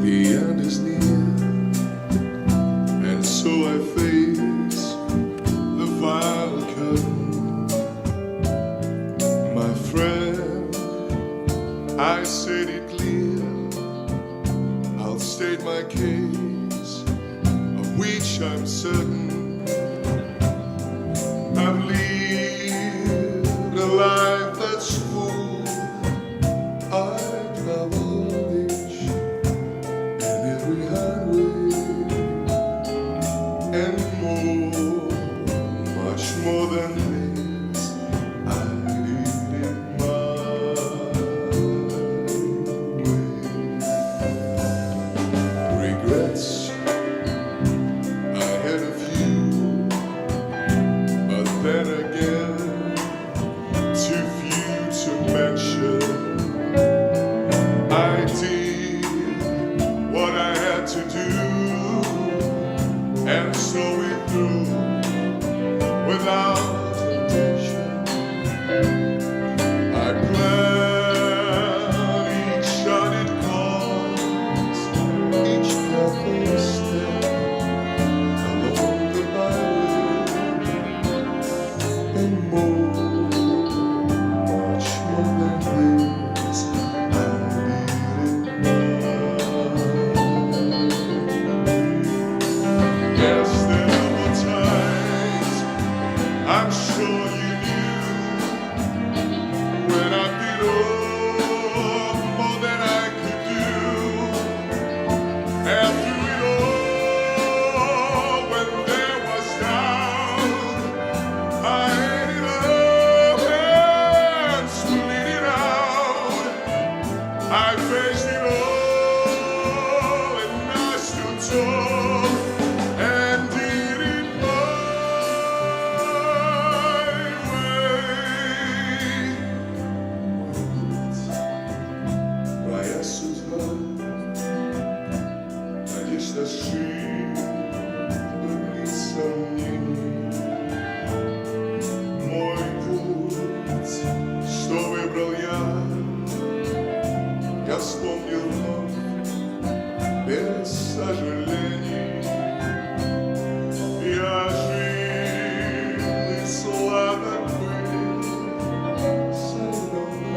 the end is near, and so I face the final curtain. My friend, I said it clear, I'll state my case, of which I'm certain. I've lived a life that's full. I traveled each and every highway and more, much more than this. I did it my way. Regrets, I had a few, but then again, too few to mention. I did what I had to do and saw it through without intention. I planned each shot it calls, each careful step along the byway, and more, much more than this. Yes, there were times I'm sure you knew when I did all more than I could do, and through it all, when there was doubt, I ate it up and split it out. I faced it all and I stood tall and did it my way. Моя судьба, надежда шире, без сомнений. Мой путь, что выбрал я вспомнил вновь без сожалений. Я жил и сладок был, соленый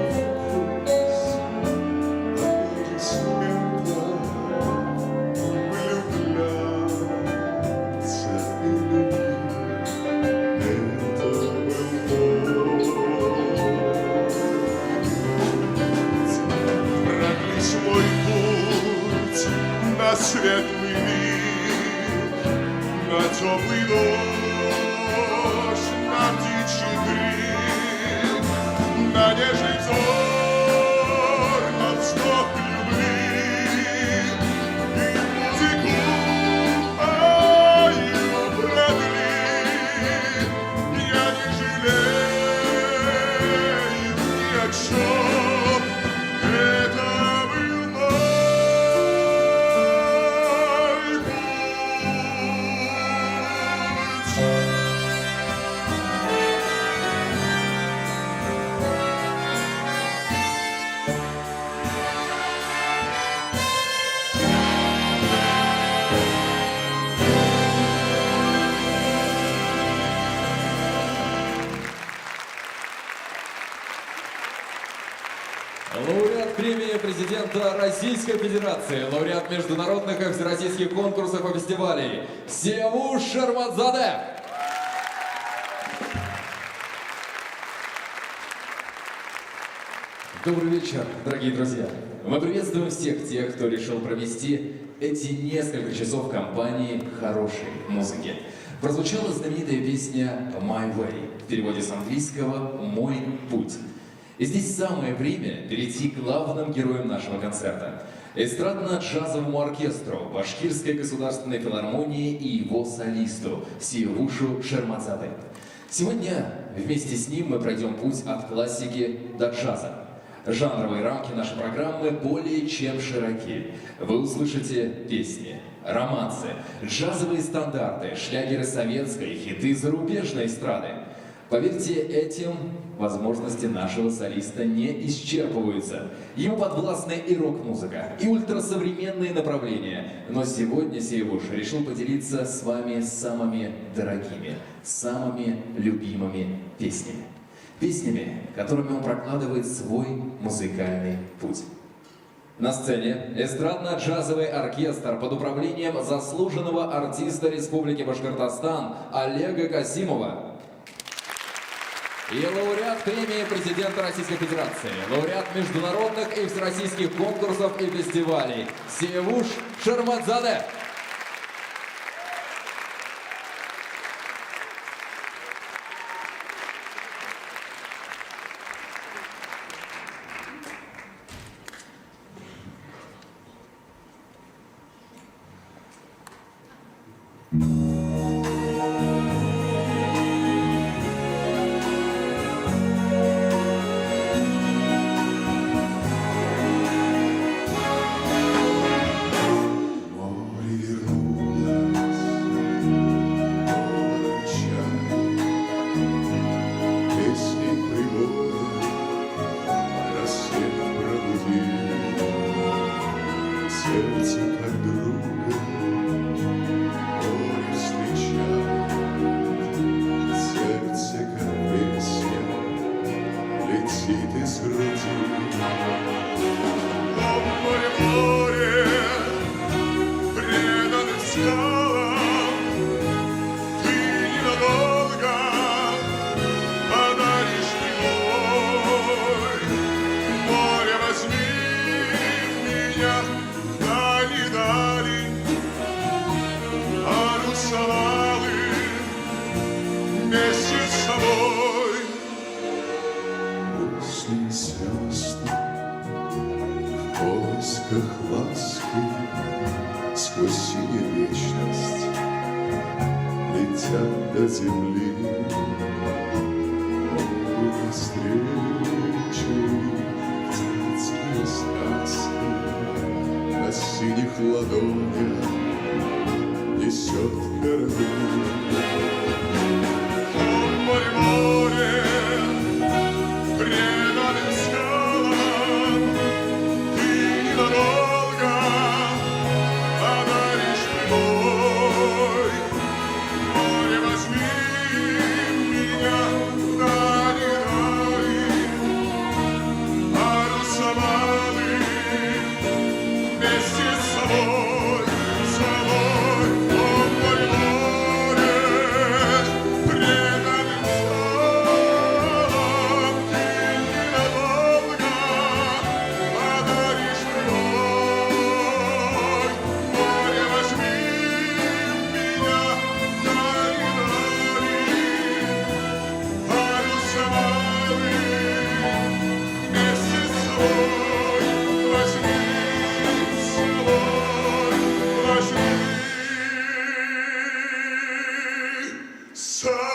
вкус аплодисментов, влюбляться и любить. Это был продлись мой путь на светлый мир, на теплый дождь, на птичий крик, на нежный взор, на вздох любви и музыку ее продли. Я не жалею ни о чем. Это был мой путь. Лауреат премии президента Российской Федерации, лауреат международных и всероссийских конкурсов и фестивалей Сиявуш Шерматзаде. Добрый вечер, дорогие друзья. Мы приветствуем всех тех, кто решил провести эти несколько часов в компании хорошей музыки. Прозвучала знаменитая песня «My Way», в переводе с английского «Мой путь». И здесь самое время перейти к главным героям нашего концерта. Эстрадно-джазовому оркестру Башкирской государственной филармонии и его солисту Сиявушу Шерматзаде. Сегодня вместе с ним мы пройдем путь от классики до джаза. Жанровые рамки нашей программы более чем широки. Вы услышите песни, романсы, джазовые стандарты, шлягеры советской, хиты зарубежной эстрады. Поверьте, этим возможности нашего солиста не исчерпываются. Ему подвластны и рок-музыка, и ультрасовременные направления. Но сегодня Сиевуш решил поделиться с вами самыми дорогими, самыми любимыми песнями. Песнями, которыми он прокладывает свой музыкальный путь. На сцене эстрадно-джазовый оркестр под управлением заслуженного артиста Республики Башкортостан Олега Касимова. И лауреат премии президента Российской Федерации, лауреат международных и всероссийских конкурсов и фестивалей Сиевуш Шерматзаде. Сердце как друга горе встречает, сердце как песня летит из груди. О, море, море, преданным скалам, ты ненадолго подаришь прибой. Море, возьми меня дали, а русалалы вместе с собой. После звезд в поисках ласки сквозь синюю вечность летят до земли. Могут навстречу детские сказки на синих ладонях несет корабли. О, море, море, преданным скалам, ты ненадолго подаришь прибой. Море, возьми меня дали, а русалалы вместе с собой, собой. О, море, море, преданным скалам, ты ненадолго подаришь прибой. Море, возьми меня, дали, а русалалы вместе с собой, возьми с собой, возьми с собой.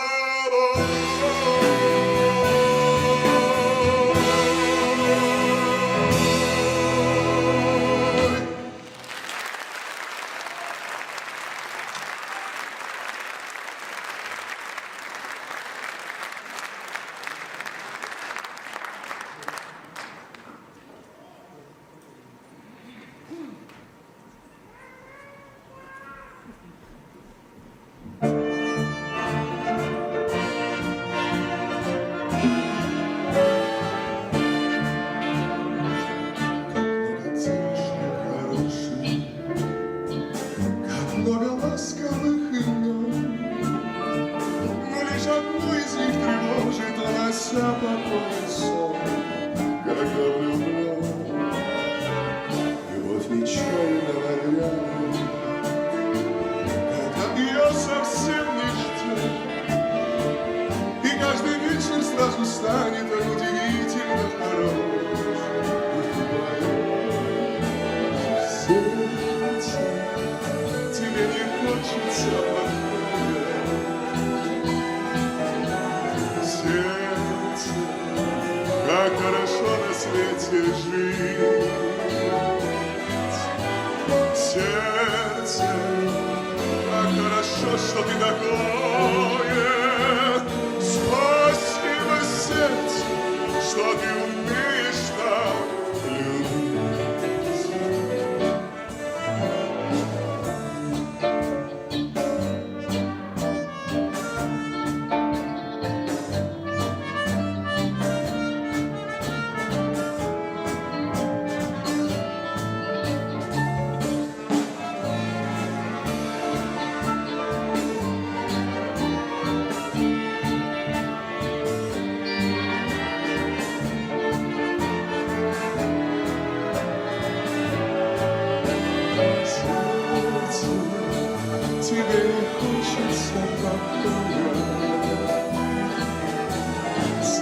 Как много ласковых имен, но лишь одно из них тревожит, унося покой и сон. Когда влюблен, любовь нечаянно вязнет, когда ее совсем не ждет, и каждый вечер сразу станет он удивительно хорош. Сердце, тебе не хочется покоя. Сердце, как хорошо на свете жить. Сердце, как хорошо, что ты такое. Спой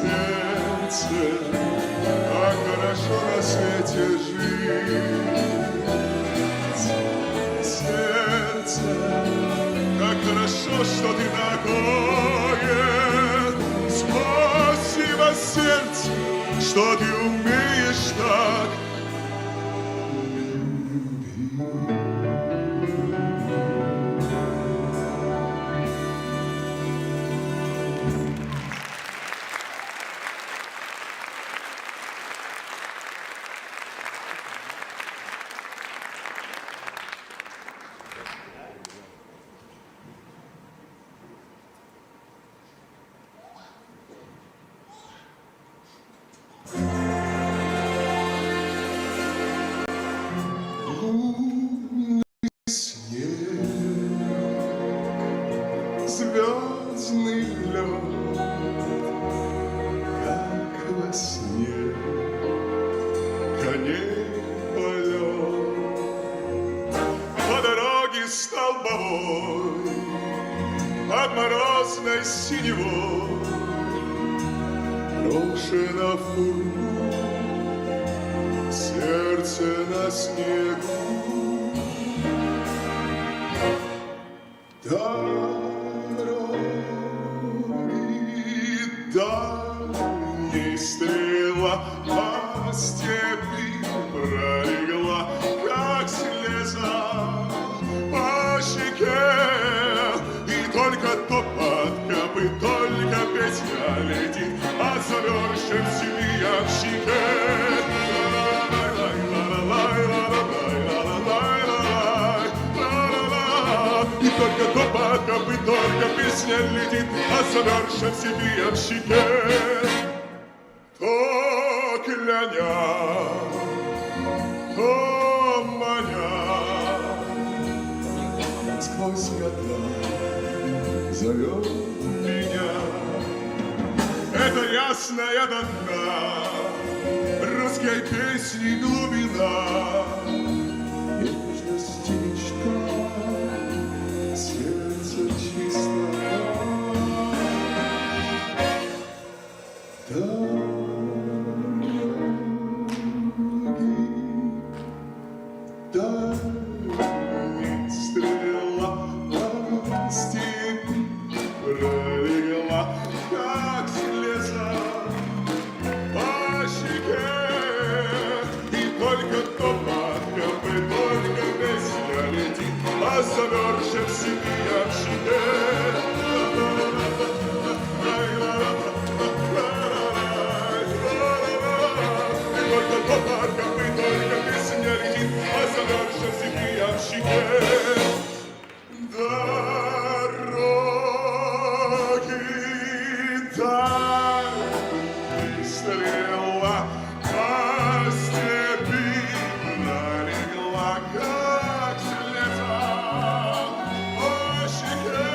сердце, как хорошо на свете жить. Сердце, как хорошо, что ты такое. Спасибо, сердце, что ты умеешь так. Звездный лед, как во сне, коней полет. По дороге столбовой, под морозной синевой, брошено в пургу, сердце на снегу. Дальней стрела по степи пролегла, как слеза по щеке. И только топот копыт, только песня летит, а замерзшим в себе ямщике. И только топот копыт, только песня летит, а замерзшим в себе ямщике. То кляня, то маня, сквозь года зовет меня. Это ясная до дна русской песни глубина, нежность и мечта, сердце чистота. Дальней стрела по степи пролегла, как слеза по щеке. И только топот копыт, только песня летит, а замерзшим в себе ямщике. Только топот копыт, только песня летит, а замерзшим в себе ямщике. Дороги дальней стрела по степи пролегла, как слеза по щеке.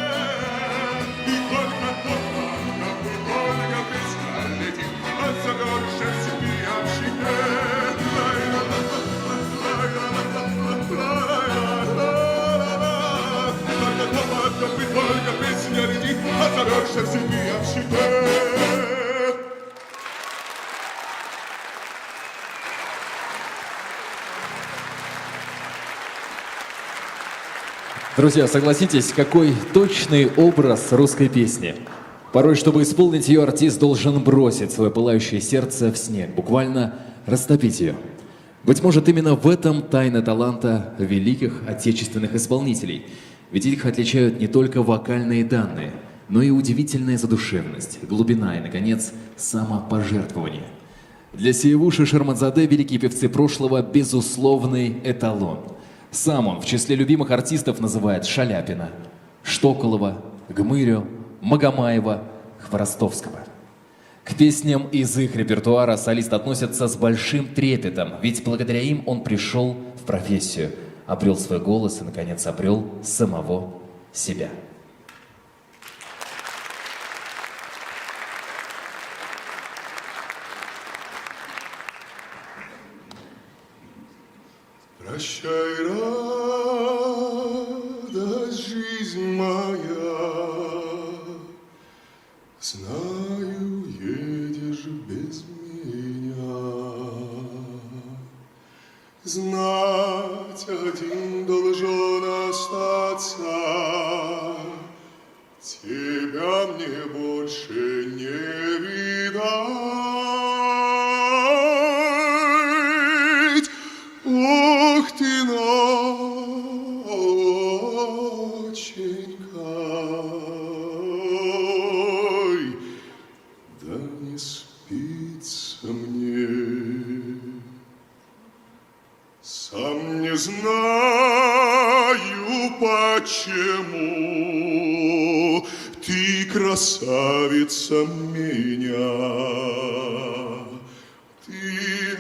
И только топот копыт, только песня летит, а замерзшим в себе ямщике. Только песня летит, а замерзшая в себе ямщике. Друзья, согласитесь, какой точный образ русской песни. Порой, чтобы исполнить ее, артист должен бросить свое пылающее сердце в снег, буквально растопить ее. Быть может, именно в этом тайна таланта великих отечественных исполнителей. Ведь их отличают не только вокальные данные, но и удивительная задушевность, глубина и, наконец, самопожертвование. Для Сиевуши Шерманзаде великие певцы прошлого – безусловный эталон. Сам он в числе любимых артистов называет Шаляпина, Штоколова, Гмырю, Магомаева, Хворостовского. К песням из их репертуара солист относится с большим трепетом, ведь благодаря им он пришел в профессию, обрел свой голос и, наконец, обрел самого себя. Прощай, радость, жизнь моя, знаю, едет будешь без меня. Знать один должен остаться, тебя мне больше не видать. Ох ты, ноченька, ой, да не спится мне. Сам не знаю почему ты, красавица, меня. Ты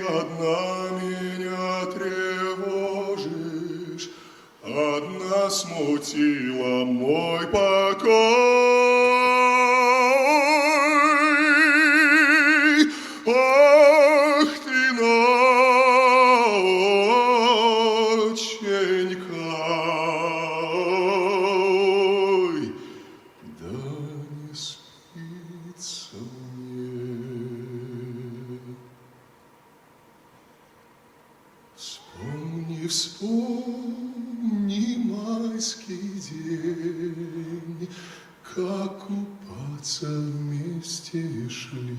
одна меня тревожишь, одна смутила мой покой. Ах ты, ноченька, ой, да не спится мне. Вспомни, вспомни майский день, как купаться вместе шли,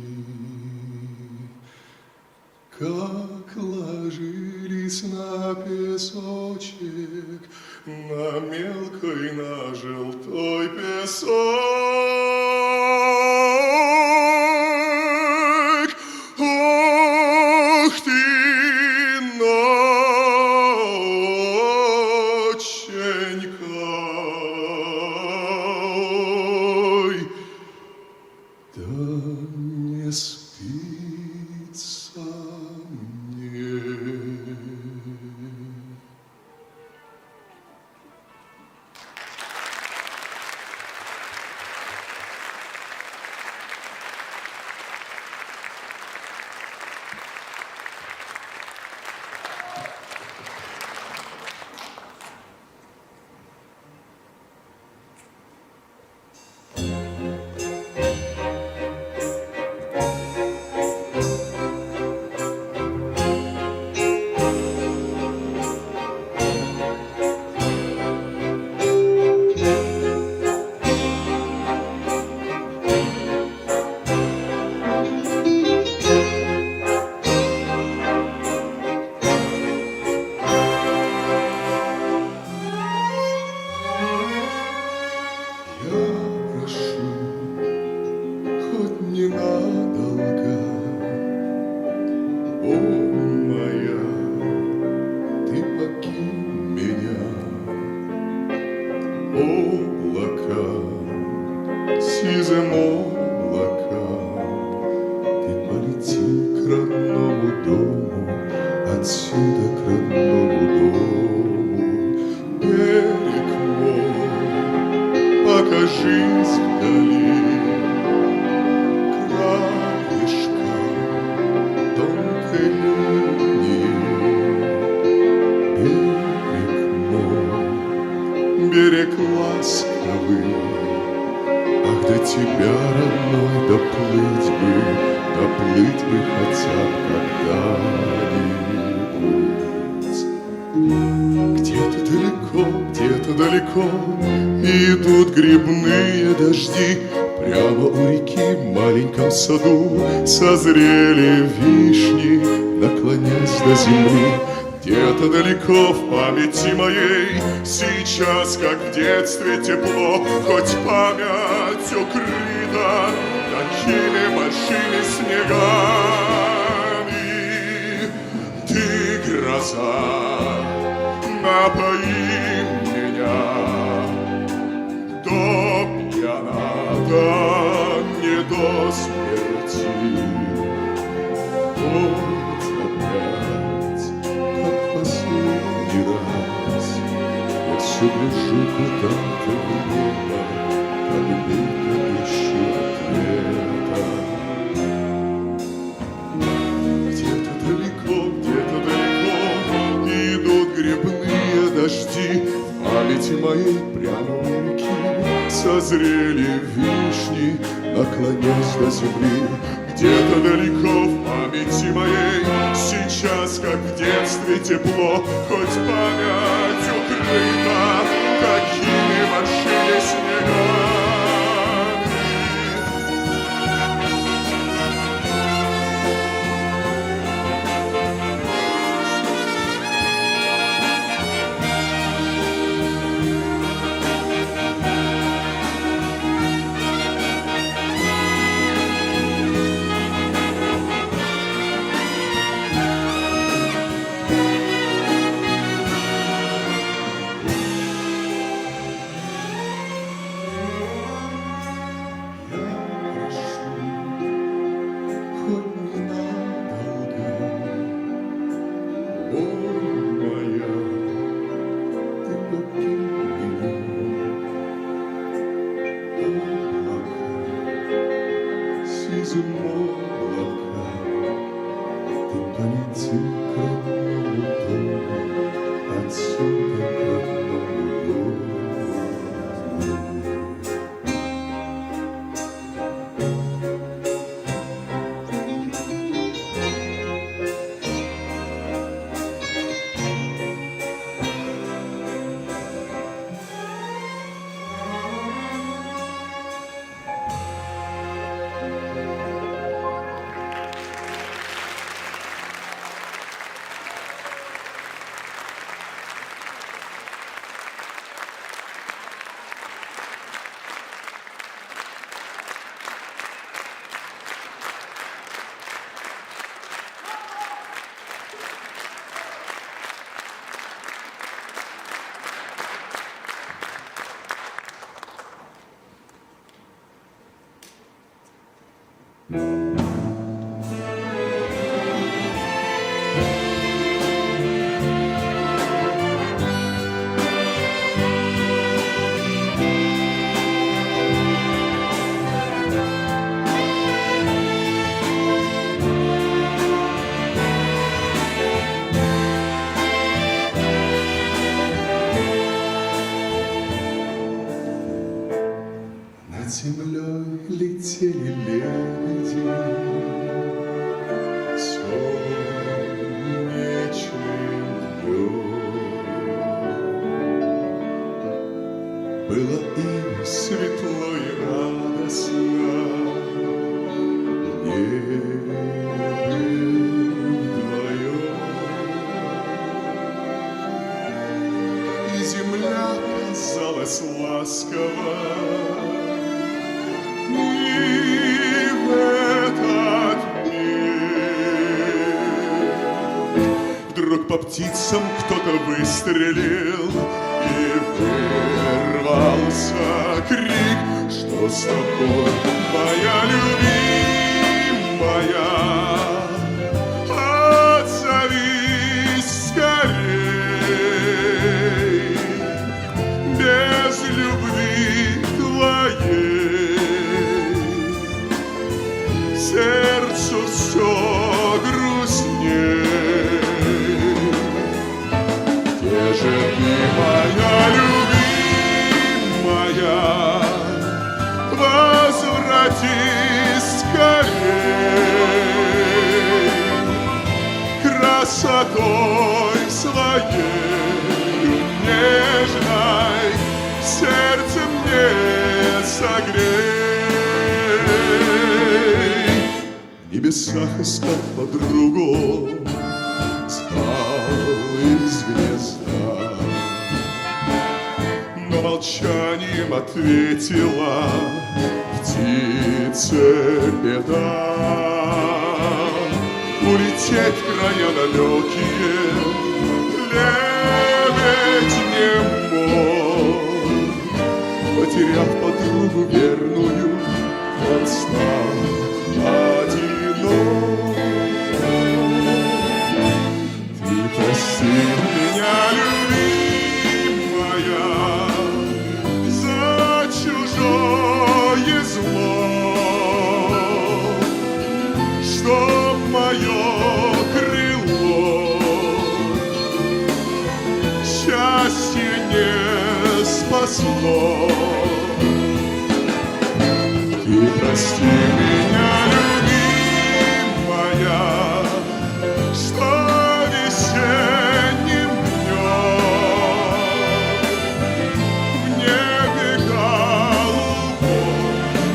как ложились на песочек, на мелкой, на желтой песок. Ох ты, ноченька, ой, да не спится мне. Ненадолго, боль моя, ты покинь меня. Облака, сизым облаком, ты полети к родному дому, отсюда к родному дому. Берег мой, покажись вдали, берег ласковый, ах, до тебя, родной, доплыть бы хотя бы когда-нибудь. Где-то далеко идут грибные дожди, прямо у реки в маленьком саду созрели вишни, наклонясь до земли. Где-то далеко в памяти моей сейчас, как в детстве, тепло, хоть память укрыта такими большими снегами. Ты, гроза, напои меня до пьяна, да не до смерти. Вот опять, как последний раз, я все гляжу куда-то в небо, как будто ищу ответа. Где-то далеко идут грибные дожди, в памяти моей прямо у реки созрели вишни, наклонясь до земли. Где-то далеко в памяти моей сейчас, как в детстве, тепло, хоть память укрыта такими большими снегами. Над землей летели лебеди, солнечным днем. Было им светло и радостно в небе вдвоем. И земля казалась ласково. И в этот миг вдруг по птицам кто-то выстрелил, и вырвался крик: что с тобой, моя любимая? Отзовись скорей, без любви твоей сердцу все грустней. Где же ты, моя любимая? Возвратись скорей, красотой своей нежной сердце мне согрей. В небесах искал подругу, звал из гнезда, но молчанием ответила птице беда. Улететь в края далекие лебедь не мог, потеряв подругу верную, он стал одинок. Ты прости меня, любимая, за чужое зло, чтоб мое крыло счастье не спасло. прости меня, любимая, что весенним днем в небе голубом,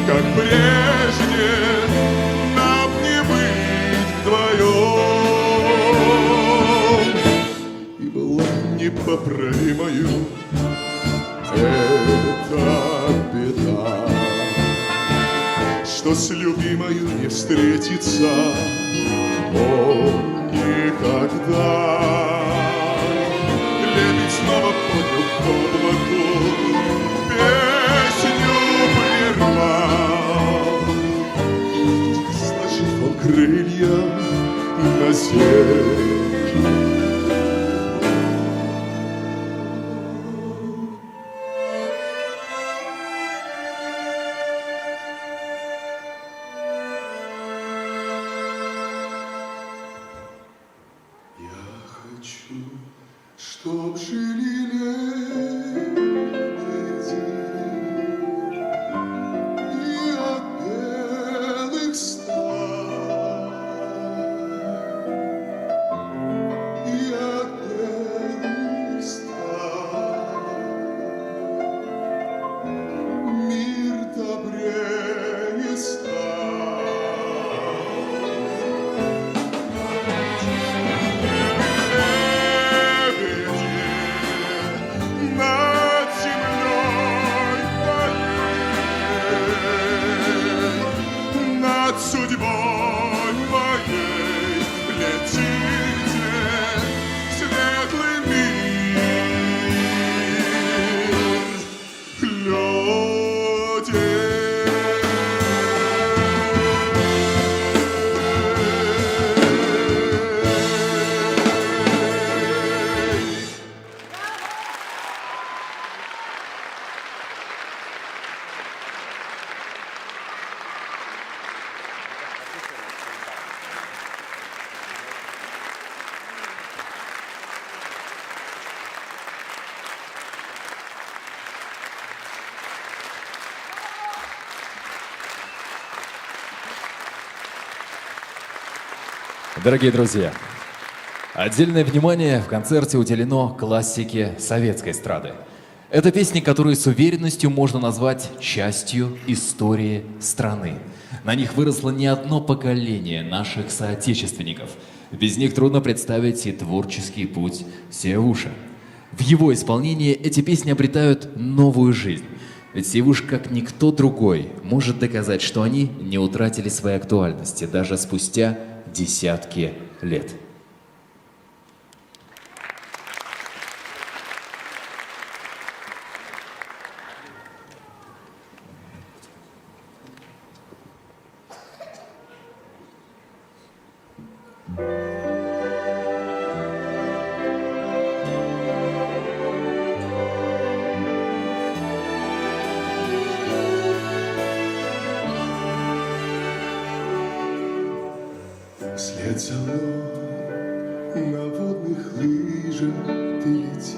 как прежде, нам не быть вдвоем. И была непоправимою эта беда, что с любимою не встретиться он никогда. Лебедь снова поднял к облаку, песню прервал, сложив он крылья на землю. Чтоб жили лебеди и от белых стай, и от белых стай мир добрее стал. Судьбой моей летите светлый мир людей. Дорогие друзья, отдельное внимание в концерте уделено классике советской эстрады. Это песни, которые с уверенностью можно назвать частью истории страны. На них выросло не одно поколение наших соотечественников. Без них трудно представить и творческий путь Севуша. В его исполнении эти песни обретают новую жизнь. Ведь Севуш, как никто другой, может доказать, что они не утратили своей актуальности даже спустя десятки лет. Вслед за мной на водных лыжах ты летишь,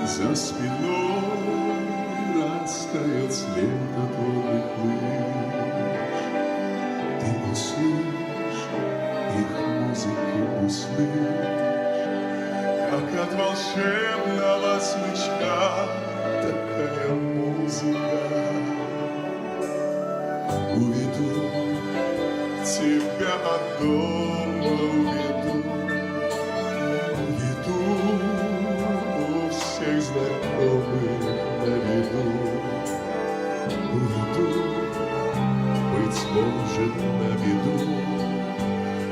за спиной растает след от водных лыж. Ты услышь их музыки, услышь, как от волшебного смычка такая музыка. Уведу тебя от дома, уведу всех знакомых на виду, уведу, быть может, на виду,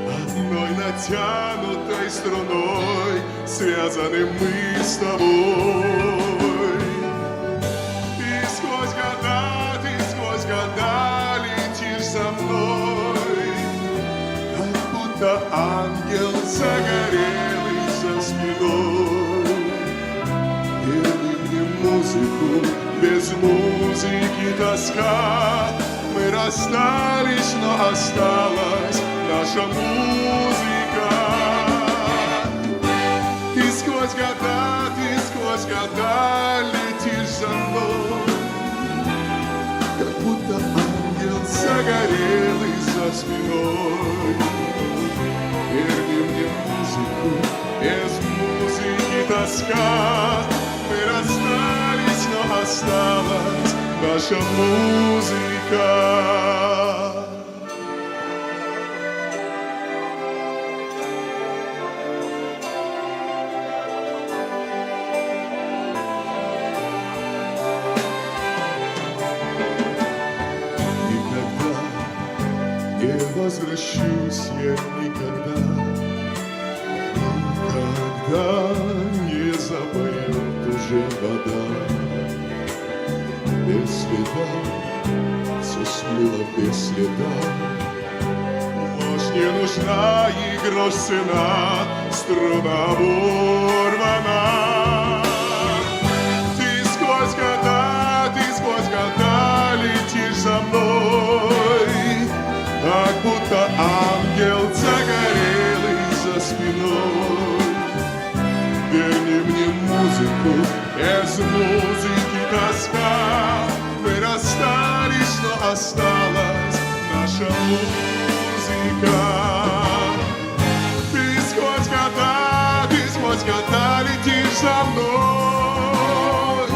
одной натянутой струной связаны мы с тобой. И сквозь года летишь за мной, будто ангел загорелый за спиной. Пели мне музыку, без музыки тоска. Мы расстались, но осталась наша музыка. Ты сквозь года летишь за мной, как будто ангел загорелый за спиной. Верни мне музыку, без музыки тоска. Мы расстались, но осталась наша музыка. Не возвращусь я никогда, никогда не запоет уже вода. Без следа, все смыло без следа. Ложь не нужна и грош цена, струна оборвана. Ты сквозь года летишь за мной, как будто ангел загорелый за спиной. Верни мне музыку, без музыки тоска. Мы расстались, но осталась наша музыка. Ты сквозь года летишь за мной,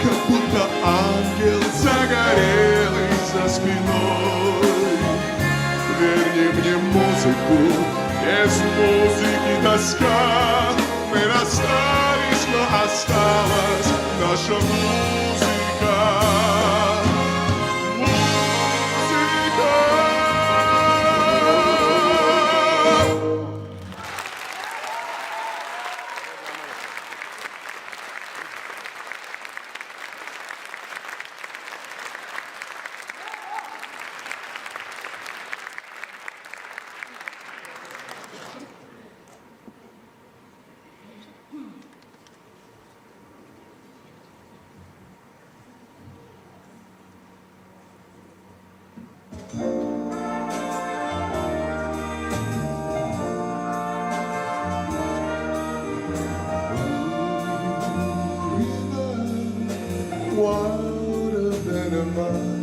как будто ангел загорелый за спиной. Верни мне музыку, без музыки тоска. Мы расстались, но осталась наша музыка. Музыка. Wilder than a mile,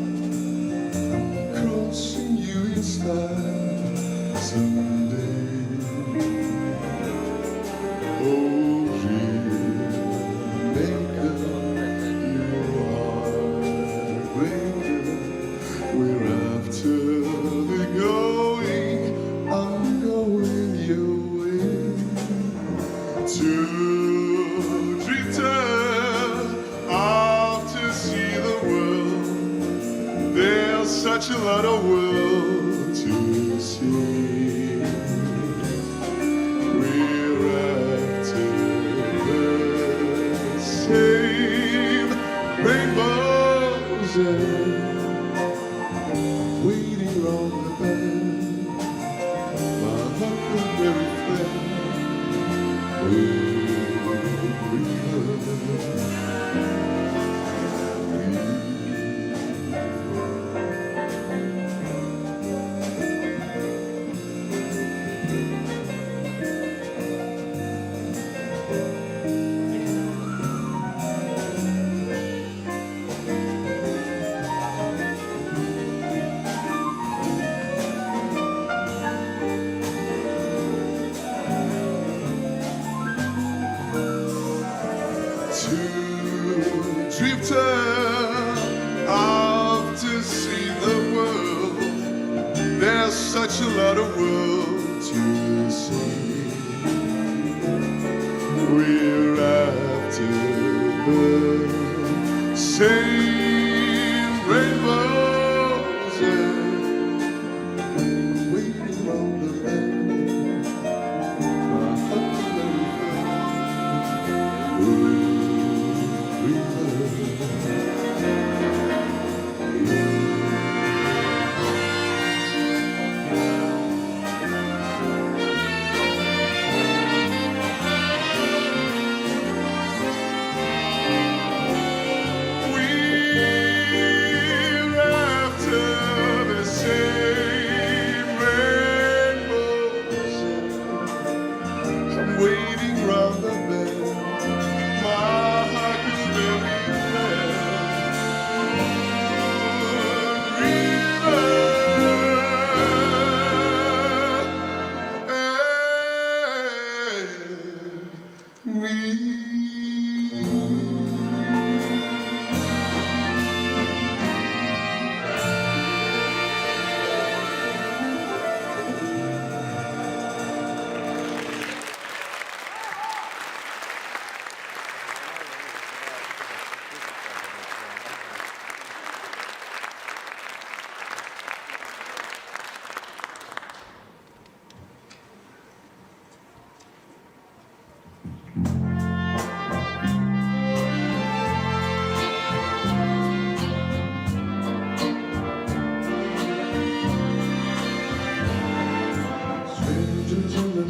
crossing you in style someday. Oh, dreammaker, you are greater. We're after the going, I'm going your way. To return to see the world. There's such a lot of world to see. We're after the same rainbows and waiting round the bend. My huckleberry friend will return. Drifter out to see the world. There's such a lot of world to see. We're after the same rainbows and waiting on the land. My huckleberry friend. We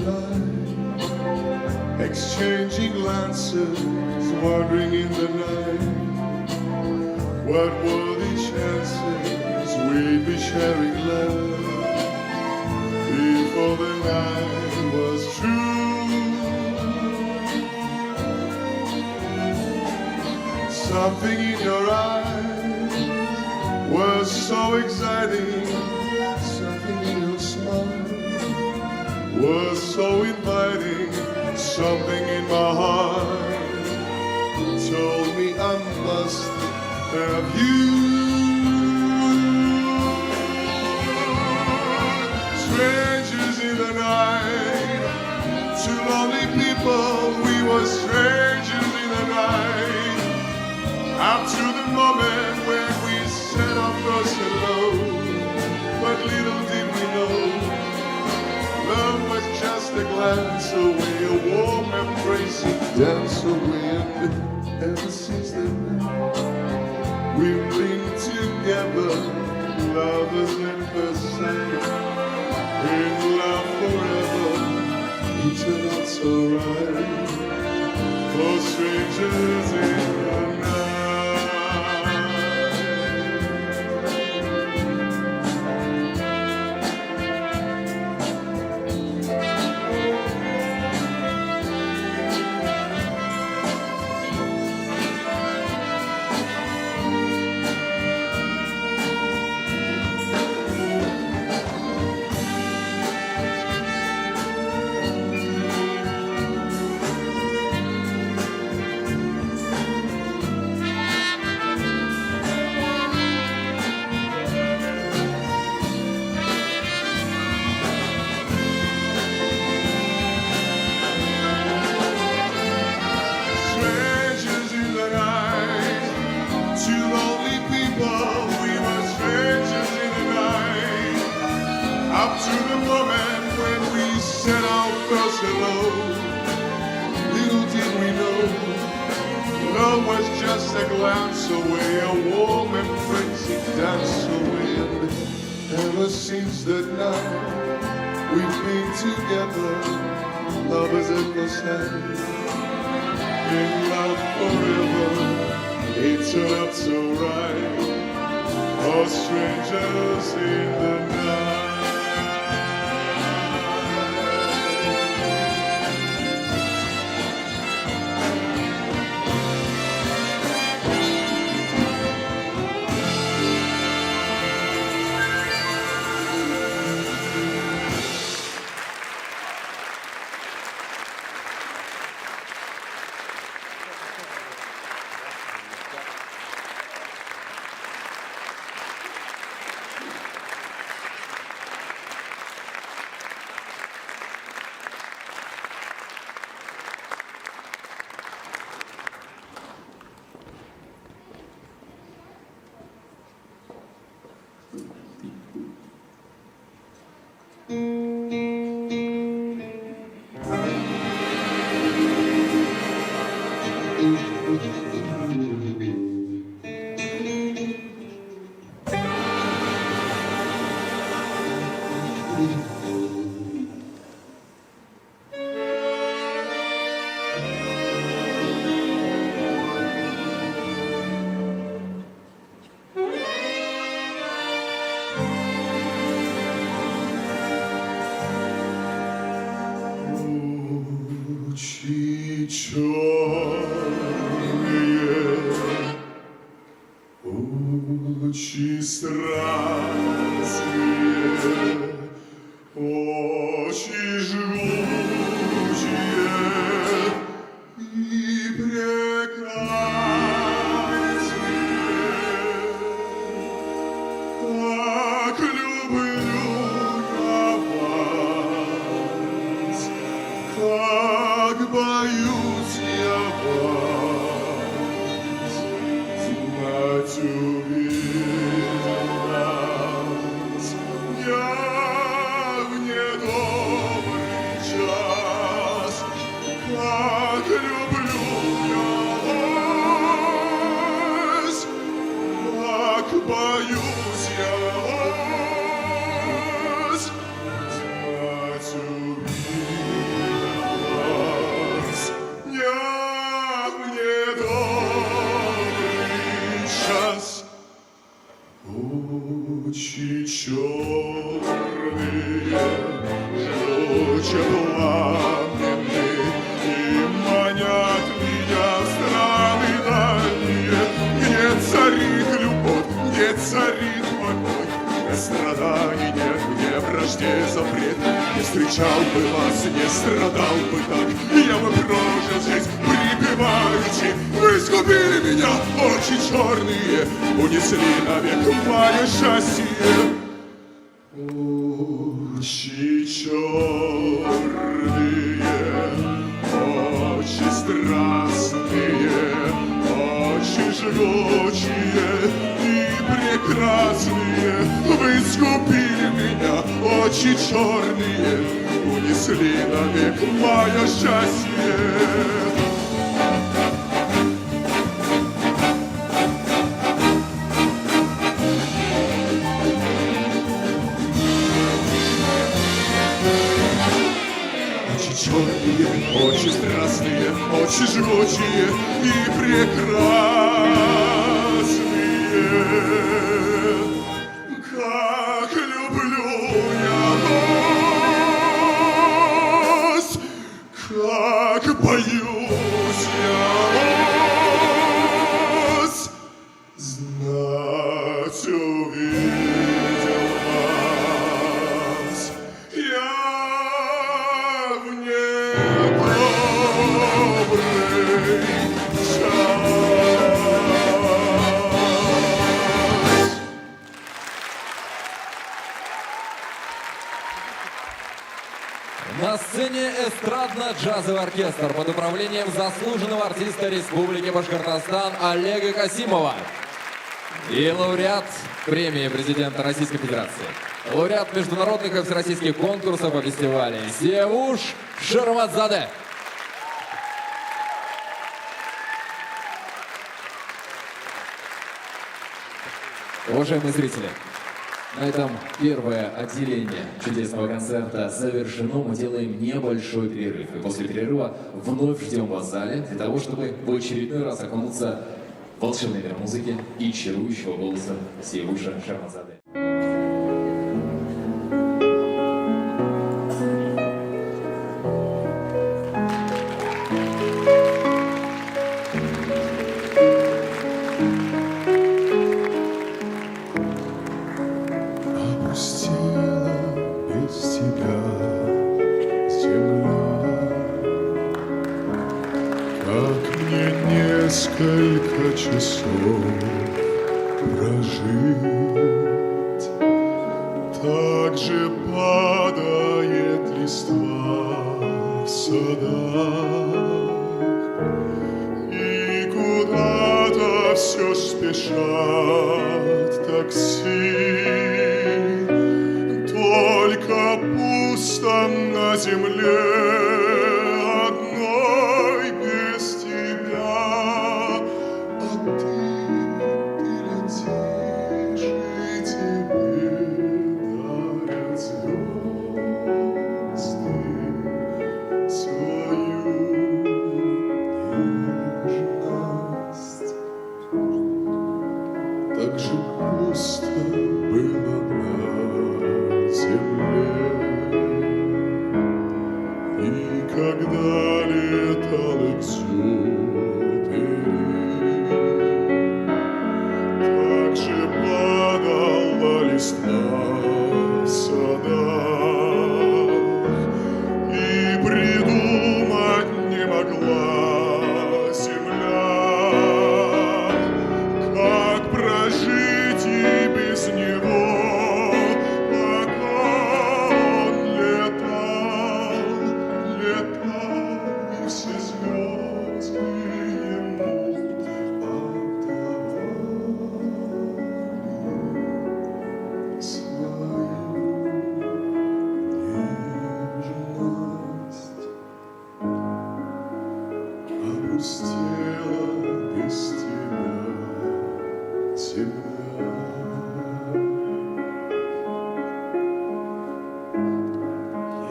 time, exchanging glances, wandering in the night. What were the chances we'd be sharing love before the night was through? Something in your eyes was so exciting. Something in your smile was so inviting. Something in my heart told me I must have you. Strangers in the night, two lonely people, we were strangers in the night. Up to the moment when we said our first hello, but little did we know, love was just a glance away, a warm embrace, a dance away. And ever since then, we've been together, lovers at first sight, in love forever. It turned out so right, for strangers in the night. Up to the moment when we said our first hello, little did we know, love was just a glance away, a warm embrace, it danced away. And ever since that night, we've been together, lovers at first sight, in love forever. It turned out so right, all strangers in the night. Очи страстные, очи жгучие и прекрасные. Так люблю я вас, как боюсь я вас знать увидеть вас. Я в недобрый час, как люблю я вас, как боюсь я вас знать увидеть. круче пламенны и манят меня в страны дальние, где царит любовь, где царит покой, где страданий нет, где вражде запрет. Не встречал бы вас, не страдал бы так, я бы прожил здесь припеваючи. Вы сгубили меня, очи черные, унесли навек мое счастье. Очи черные, очи страстные, очи жгучие и прекрасные. Вы сгубили меня, очи черные, унесли навек мое счастье. Черные, очи страстные, очи жгучие и прекрасные. Как люблю я вас, как боюсь я вас, знать увидел вас я. На сцене эстрадно-джазовый оркестр под управлением заслуженного артиста Республики Башкортостан Олега Касимова и лауреат премии президента Российской Федерации, лауреат международных и всероссийских конкурсов и фестивалей Севуш Шерватзаде. Уважаемые зрители, на этом первое отделение чудесного концерта завершено. Мы делаем небольшой перерыв. И после перерыва вновь ждем вас в зале для того, чтобы в очередной раз окунуться в волшебный мир музыки и чарующего голоса Севуша Шерватзаде. Несколько часов прожить, так же падает листва в садах, и куда-то все спешат такси, только пусто на земле. Когда летал Экзюпери, так же падала листва в садах, и придумать не могла земля, как прожить и без него.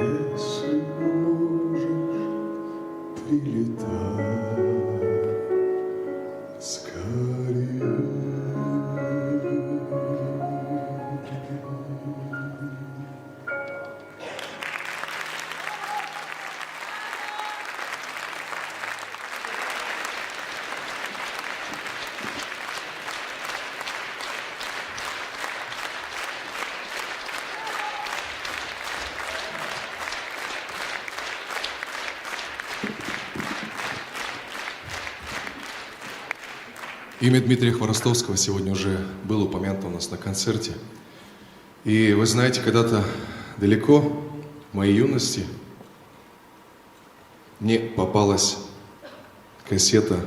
Если можешь, прилетай скорее. Имя Дмитрия Хворостовского сегодня уже было упомянуто у нас на концерте. И вы знаете, когда-то далеко, в моей юности, мне попалась кассета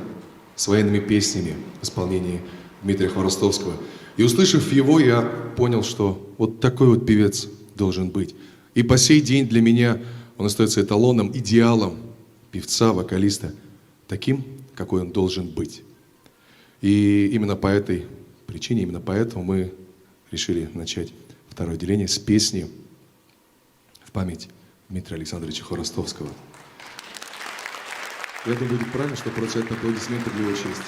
с военными песнями в исполнении Дмитрия Хворостовского. И услышав его, я понял, что вот такой вот певец должен быть. И по сей день для меня он остается эталоном, идеалом певца, вокалиста, таким, какой он должен быть. И именно по этой причине, именно поэтому мы решили начать второе отделение с песни в память Дмитрия Александровича Хворостовского. Я думаю, будет правильно, что прозвучат аплодисменты для его чести.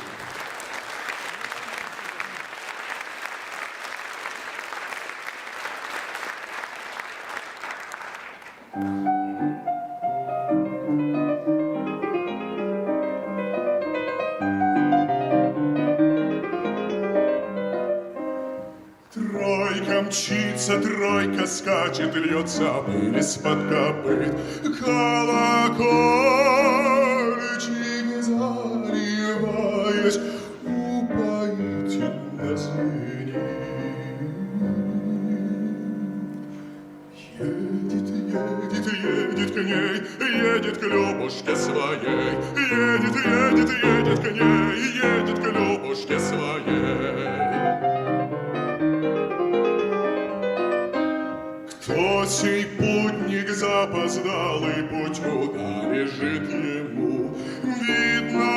Тройка мчится, тройка скачет, льется пыль из-под копыт. Колокольчик, заливаясь, упоительно звенит. Едет, едет, едет к ней, едет к Любушке своей. Едет, едет, едет к ней, едет к Любушке своей. Кто сей путник запоздалый путью лежит ему? Видно,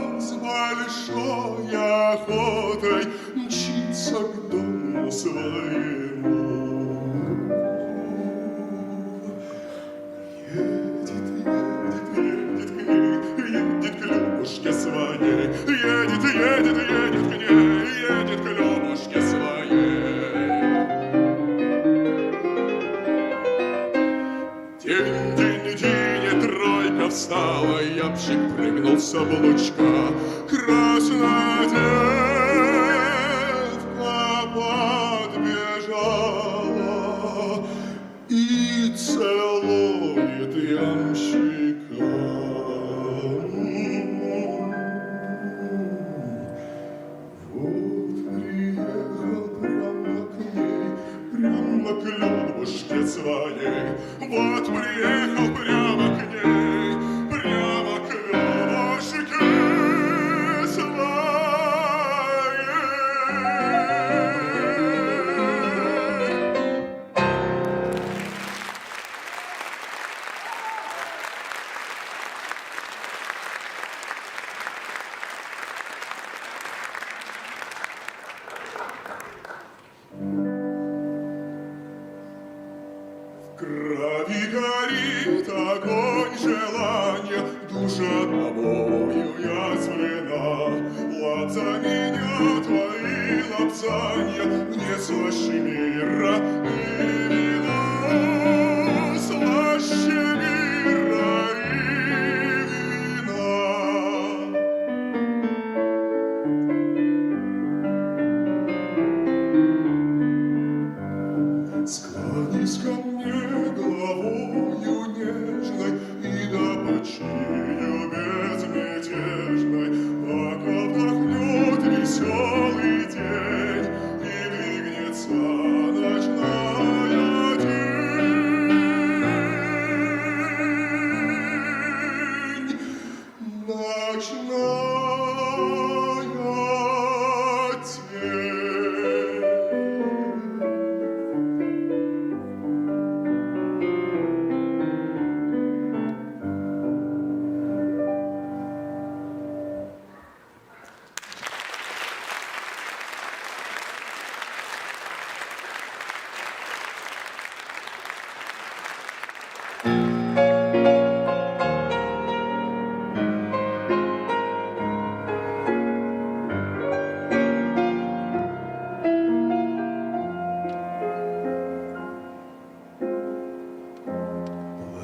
он с большой охотой мчится к дому своему. Едет, едет, едет к ней, едет к Любушке своей. Едет, едет, едет к ней, едет к Любушке своей. День, тройка встала, ямщик прыгнул с облучка. Красная девка подбежала и целует ямщика. Вот приехал прямо к ней, прямо к Любушке своей. Вот приехал прямо к ней, прямо к Любушке своей. В крови горит огонь желания, душа тобою язвлена. Лапза меня твои лапзанья, мне слаще мира и вина, слаще мира и вина. Склонись ко мне головою нежной и до почию безмятежной, пока вдохнет веселый день и двигнется ночная тень. Ночная тень.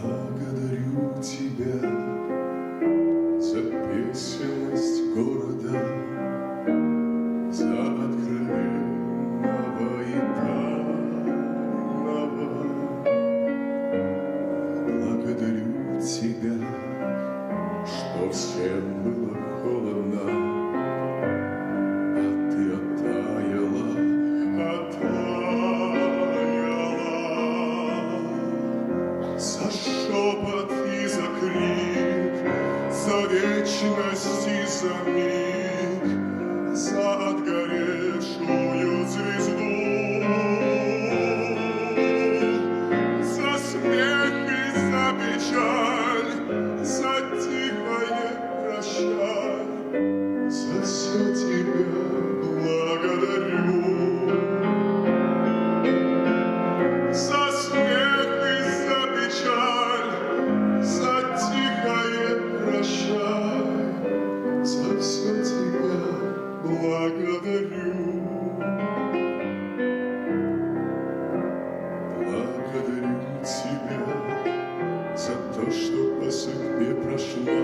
Благодарю тебя за песенность города, за откровенного и тайного. Благодарю тебя, что всем было холодно, вечности за миг, за отгоревшую звезду, за смех и за печаль, за тихое прощай, за все тебя благодарю. За смех и за печаль, за тихое прощай, за все тебя благодарю. Благодарю тебя за то, что по судьбе прошла,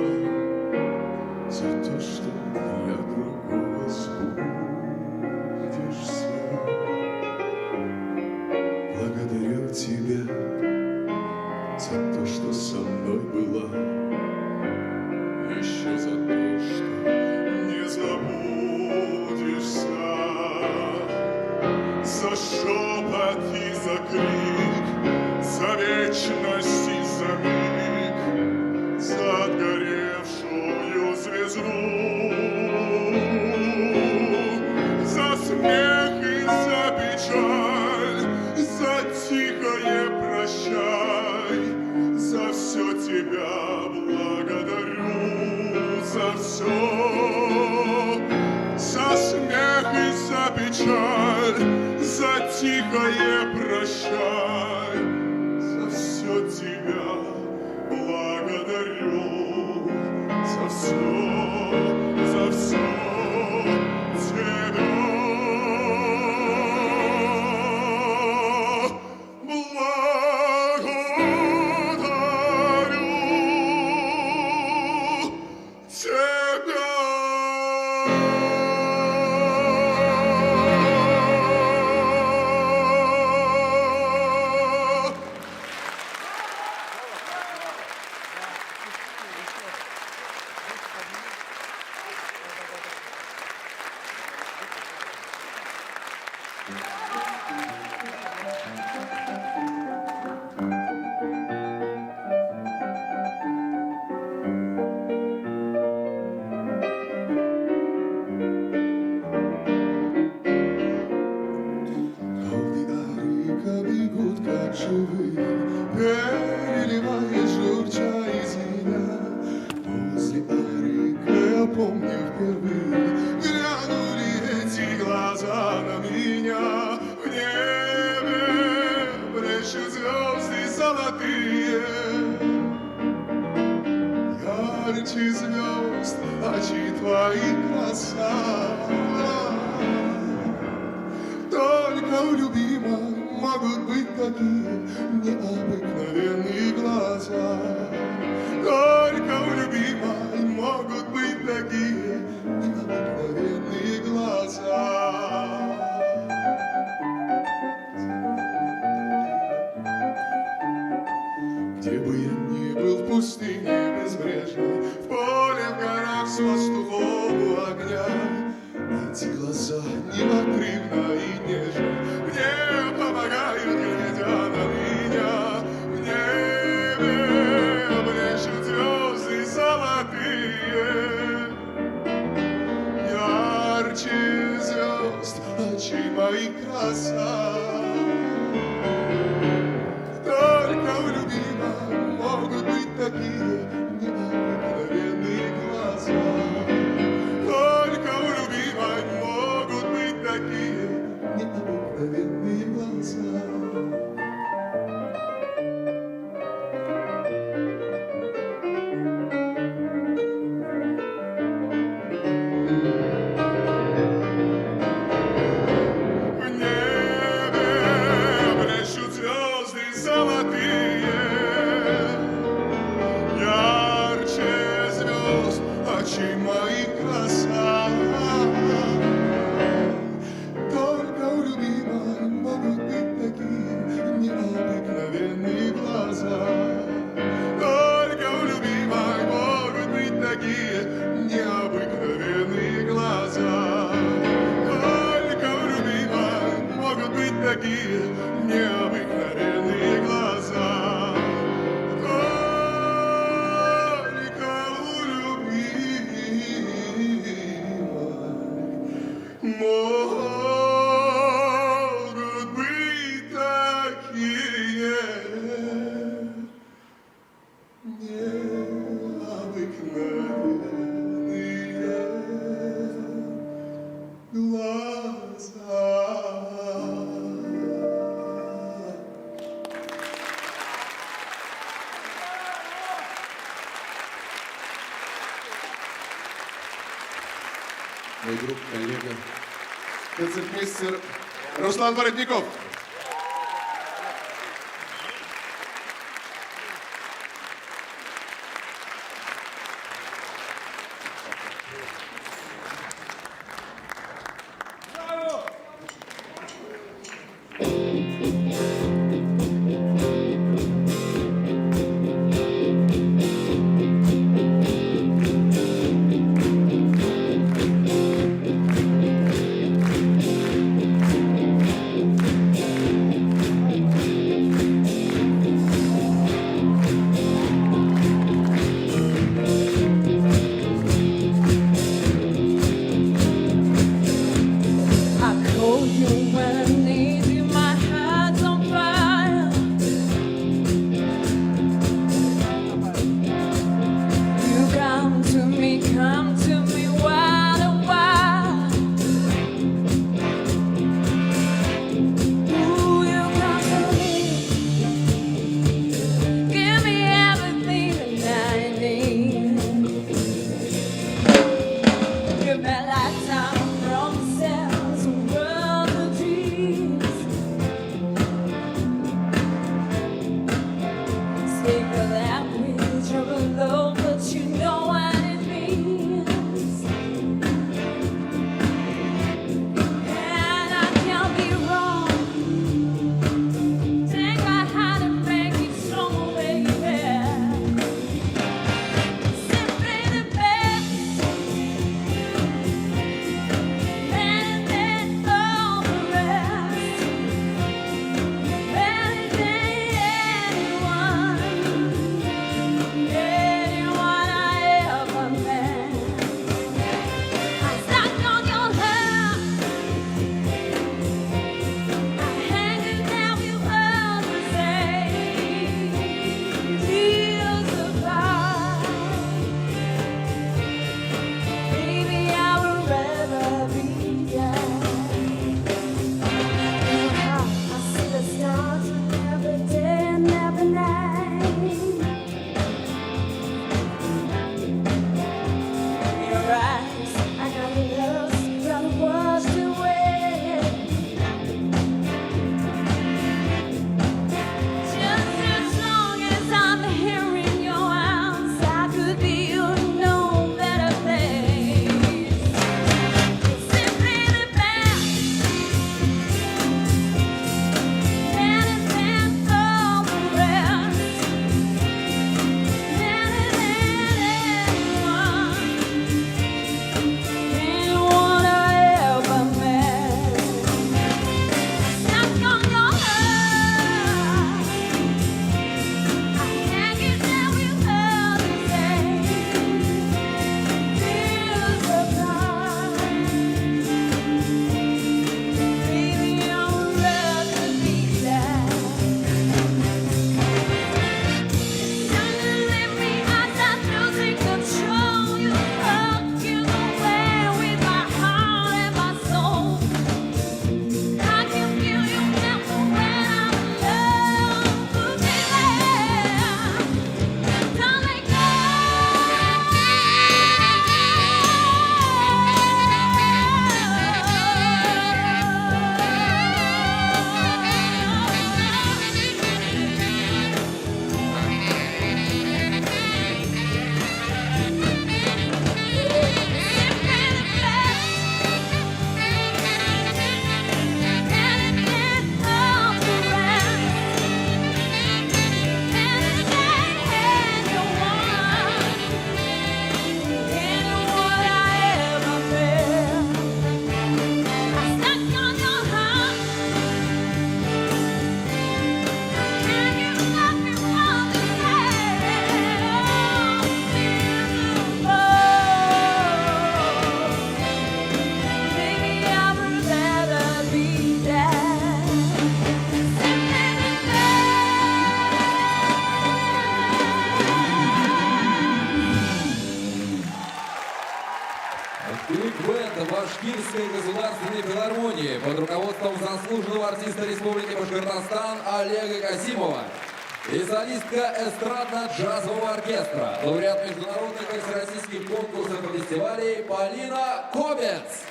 за то, что для другого сбудешься. Благодарю тебя за то, что со мной была, еще за то, что не забудешься, за шепот и за крик, за вечность и за миг, за отгоревшую звезду, за смех и за печаль, за тихое прощай, за все тебя благодарю, за все, за смех и за печаль, за тихое прощай, за все тебя благодарю, за все тебя. Бегут, как живые, переливая журча из меня. Возле Арика я помню впервые глянули эти глаза на меня. В небе блещут звезды золотые, ярче звезд очи твои краса. Только у любимой могут быть такие необыкновенные глаза. Только у любимой могут быть такие необыкновенные глаза. Где бы я ни был, в пустыне безбрежной, в поле, в горах, с пастухом у огня, эти глаза неотрывно и нежно мне помогают, глядя на меня. В небе блещут звезды золотые, ярче звезд очи мои краса. Только у любимой могут быть такие необыкновенные глаза. Только у любимой могут быть такие необыкновенные глаза. В небе блещут звезды золотые, ярче звезд очи мои краса. Только у любимой могут быть такие необыкновенные глаза. Только у любимой могут быть такие необыкновенные глаза. Только у любимой могут быть такие необыкновенные глаза. мой друг, коллега, концертмейстер Руслан Воротников. I call you when I need you, my heart's on fire. You come to me wild and wild. Ooh, you come to me, give me everything that I need. Give me lifetime promises, a world of dreams. Speak the language of a love, but you know what it means. And I can't be wrong. Take my hand and make it strong, baby. Simply the best. And then all the rest. Better than anyone I ever met. I stuck on your heart. I hang it down with others say, years apart. Baby, I would rather be there. I see the stars every day and every night. Your eyes, I got lost, got washed away. Just as long as I'm hearing your arms, I could be your no better place. Simply the best, better than all the rest, better than anyone I ever met. Stuck on your heart, I hang it down with others say, years apart. Baby, I would rather be there. Don't let me stop losing control. You hug, you away with my heart and my soul. I can feel you now when I'm alone. Baby, don't let Baby, I would rather be there. Биг-бенд Башкирской государственной филармонии под руководством заслуженного артиста Республики Башкортостан Олега Касимова И солистка эстрадно-джазового оркестра, лауреат международных и всероссийских конкурсов и фестивалей Полина Кобец.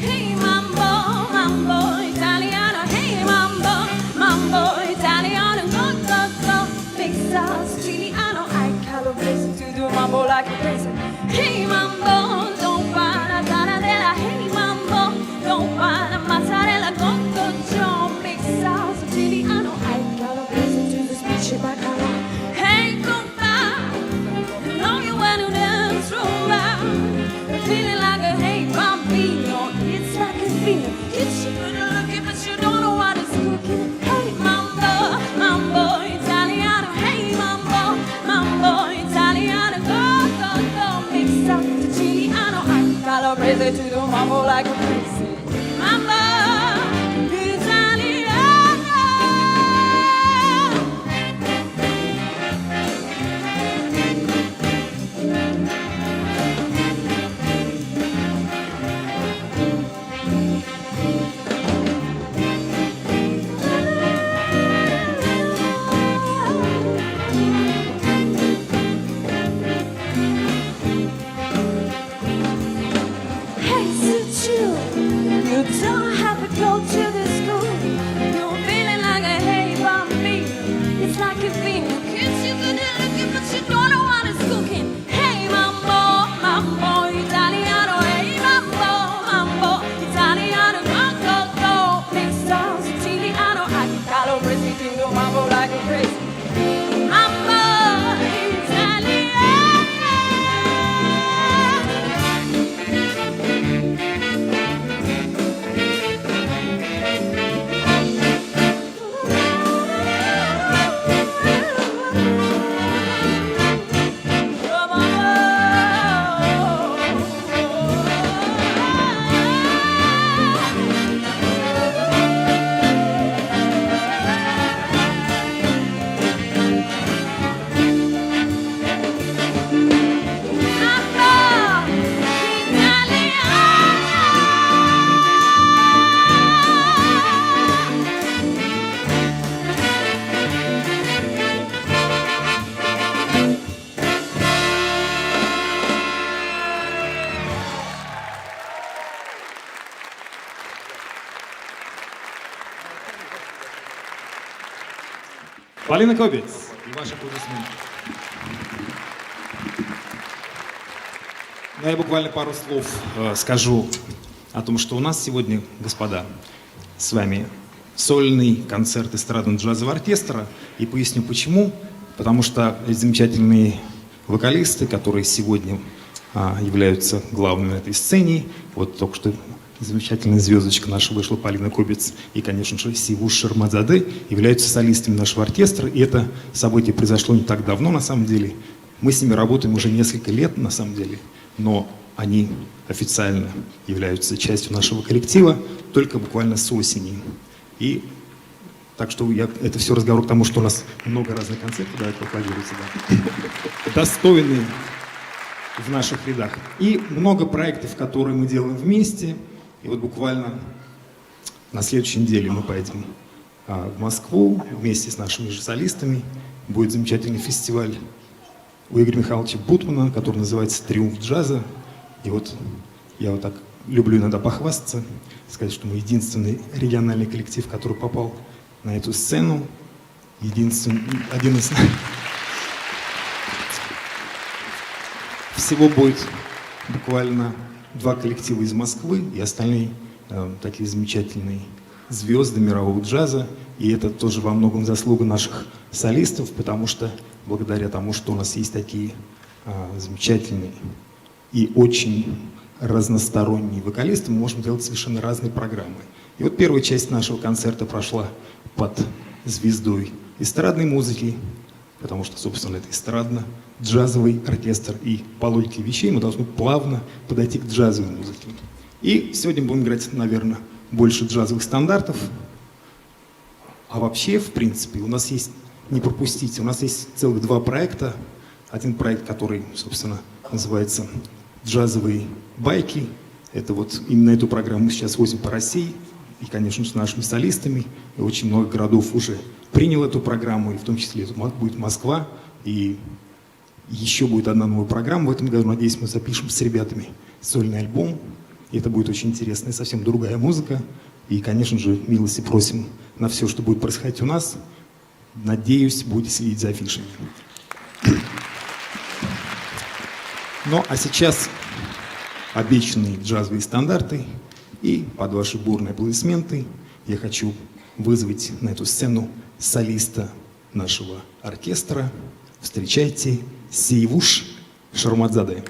Hey mambo, mambo italiano. Hey mambo, mambo italiano. Go, go, go. Big sauce Siciliano. I calibrate to do mambo like a crazy. Hey mambo, don't para taradella. Hey mambo, don't para mozzarella. Go, go, Joe. Big sauce Siciliano. I calibrate to the speech bacala. Hey compa, you know you want to dance rumba. Feeling like a hey bambino. It's like a vino. It's good looking, but you don't know what it's cooking. Hey mambo, mambo italiano. Hey mambo, mambo italiano. Go, go, go, mix up the Siciliano. I calibrate to do mambo like a crazy. Mambo italiano. Hey, Suchu, you don't have to go to the school. You're feeling like a hey bambino. It's like a vino. Kids, you good at looking, but you don't know what it's cooking. Hey, mambo, mambo italiano. Hey, mambo, mambo italiano. Go, go, go, mix up Siciliano. I can calibrate to do mambo like a crazy. Mambo italiano. Полина Кобец и ваши аплодисменты. Ну, я буквально пару слов скажу о том, что у нас сегодня, господа, с вами сольный концерт эстрадно-джазового оркестра. И поясню почему. Потому что эти замечательные вокалисты, которые сегодня являются главными на этой сцене, вот только что замечательная звездочка наша вышла, Полина Кобец, и, конечно же, Сивуш Шармадзаде, являются солистами нашего оркестра. И это событие произошло не так давно, на самом деле. Мы с ними работаем уже несколько лет, на самом деле, но они официально являются частью нашего коллектива только буквально с осени. И так что это все разговор к тому, что у нас много разных концертов, давайте поаплодируйте, да. Достойные в наших рядах. И много проектов, которые мы делаем вместе. И вот буквально на следующей неделе мы поедем в Москву вместе с нашими же солистами. Будет замечательный фестиваль у Игоря Михайловича Бутмана, который называется «Триумф джаза». И вот я вот так люблю иногда похвастаться, сказать, что мы единственный региональный коллектив, который попал на эту сцену. Один из... Всего будет буквально 2 коллектива из Москвы и остальные такие замечательные звезды мирового джаза. И это тоже во многом заслуга наших солистов, потому что благодаря тому, что у нас есть такие замечательные и очень разносторонние вокалисты, мы можем делать совершенно разные программы. И вот первая часть нашего концерта прошла под звездой эстрадной музыки, потому что, собственно, это эстрадно-джазовый оркестр, и по логике вещей мы должны плавно подойти к джазовой музыке. И сегодня будем играть, наверное, больше джазовых стандартов. А вообще, в принципе, у нас есть, не пропустите, у нас есть целых два проекта. Один проект, который, собственно, называется «Джазовые байки». Это вот именно эту программу мы сейчас возим по России. И, конечно, с нашими солистами. И очень много городов уже принял эту программу, и в том числе это будет Москва. И еще будет одна новая программа в этом году. Надеюсь, мы запишем с ребятами сольный альбом. И это будет очень интересная, совсем другая музыка. И, конечно же, милости просим на все, что будет происходить у нас. Надеюсь, будете следить за афишами. Ну, а сейчас обещанные джазовые стандарты. И под ваши бурные аплодисменты я хочу вызвать на эту сцену солиста нашего оркестра. Встречайте Сейвуш Шармадзаде.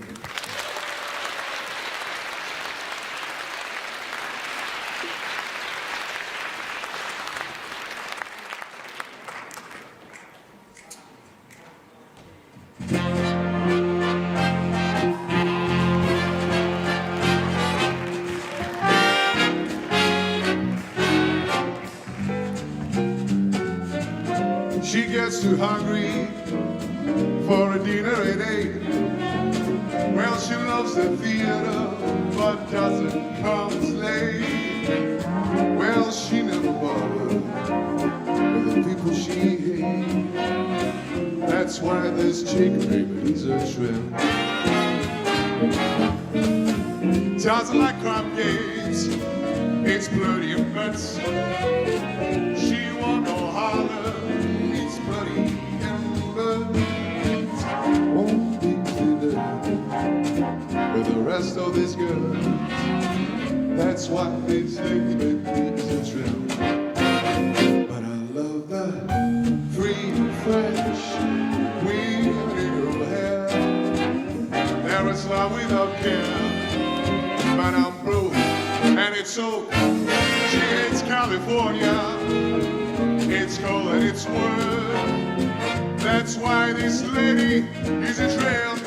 She gets too hungry for a dinner at 8. Well, she loves the theater, but doesn't come late. Well, she never bothered with the people she hates. That's why this chick is a trip. Doesn't like crime games, it's bloody and guts. She won't go holler, it's bloody and guts. Won't be with the rest of this girl. That's why this chick is a trip. But I love the free, fresh wind in her hair. There is love without care. But I'm broke, and it's so. She hates California. It's cold and it's warm. That's why this lady is a tramp.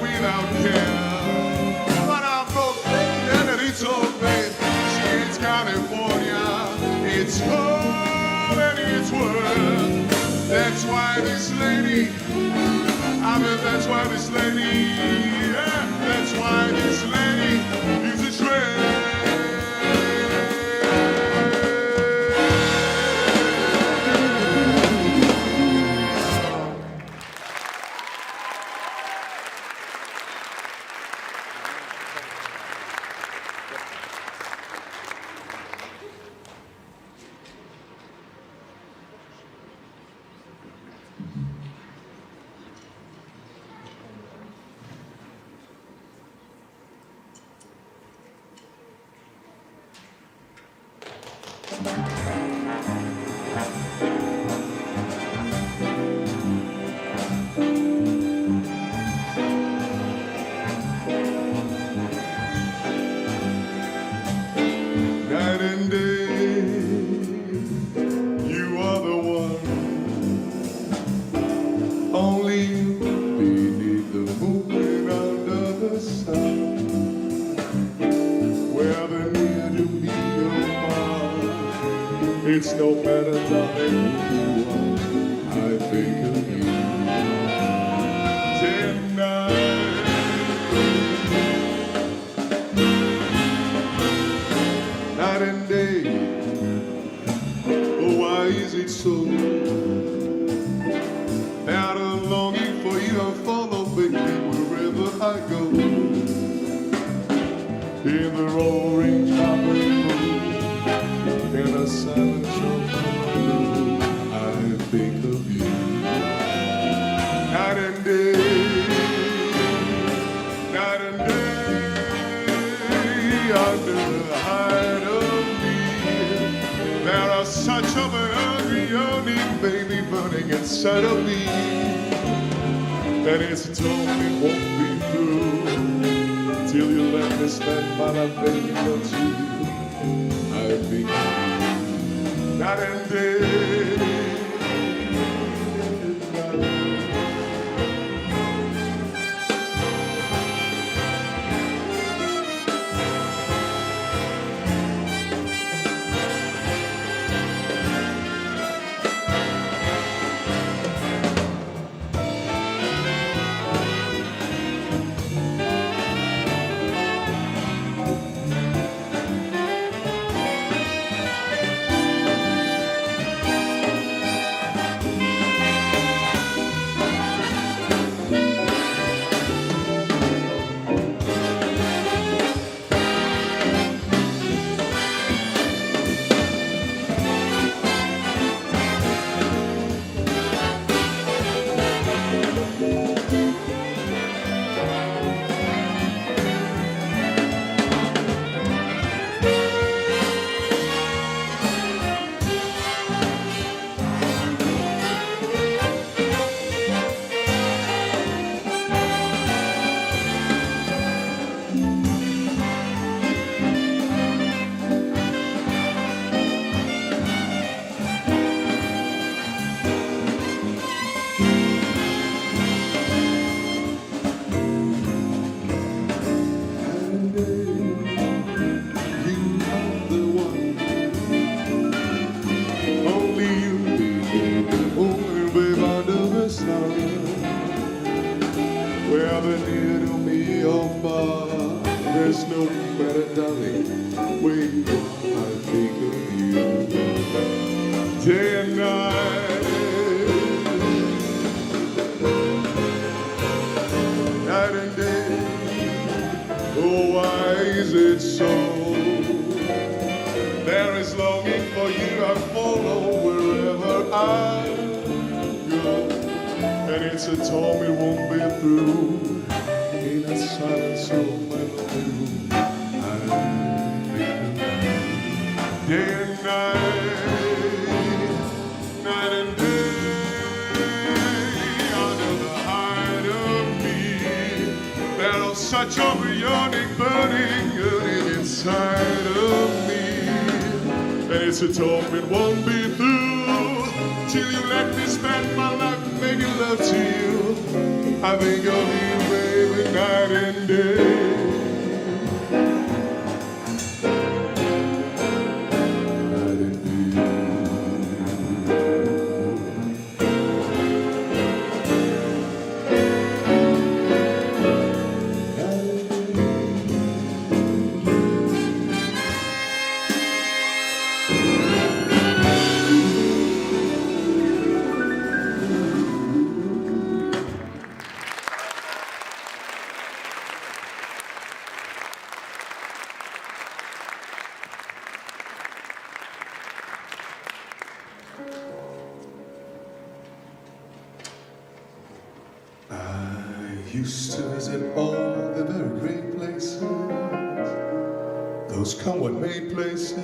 Without care, but I'm broke and it's open. It's California, it's cold and it's warm. That's why this lady, I mean that's why this lady, yeah, that's why this lady is a trend. Night and day, you are the one. Only you beneath the moon and under the sun. Whether near to me or far, it's no matter, darling, who you are. I think of you tonight. Night and day, oh why is it so that a longing I'll follow, baby, wherever I go. In the roaring tropic moon, in the silence of the moon, I think of you. Night and day, night and day, under the hide of me, there are such of a hungry yearning, baby, burning inside of me, that it's told me won't be through till you let me spend my life, baby, don't you? I think night and day. Whether near to me or far, there's no better, darling, where you are, I think of you day and night, night and day. Oh, why is it so? There is longing for you, I follow wherever I go. And it's a storm it won't be through. In a silence of my room, I think day and night, night and day, under the hide of me, there's such a yearning, burning, yearning inside of me. And it's a storm it won't be through till you let me spend my life making love to you. I think of you, baby, night and day. Night and used to visit all the very great places, those come-what-may places,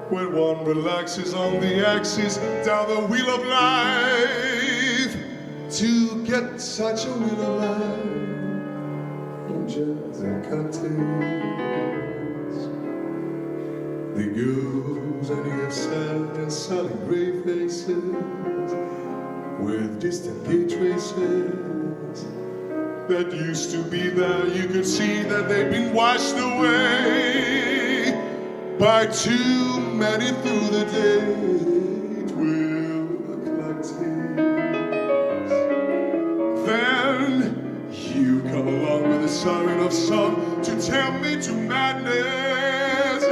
where one relaxes on the axis down the wheel of life to get such a wheel of life from jazz and cocktails. The girls and the sad and sullen gray faces with distant gay traces that used to be there. You could see that they've been washed away by too many through the day. It will look like tears. Then you come along with a siren of song to tell me to madness. I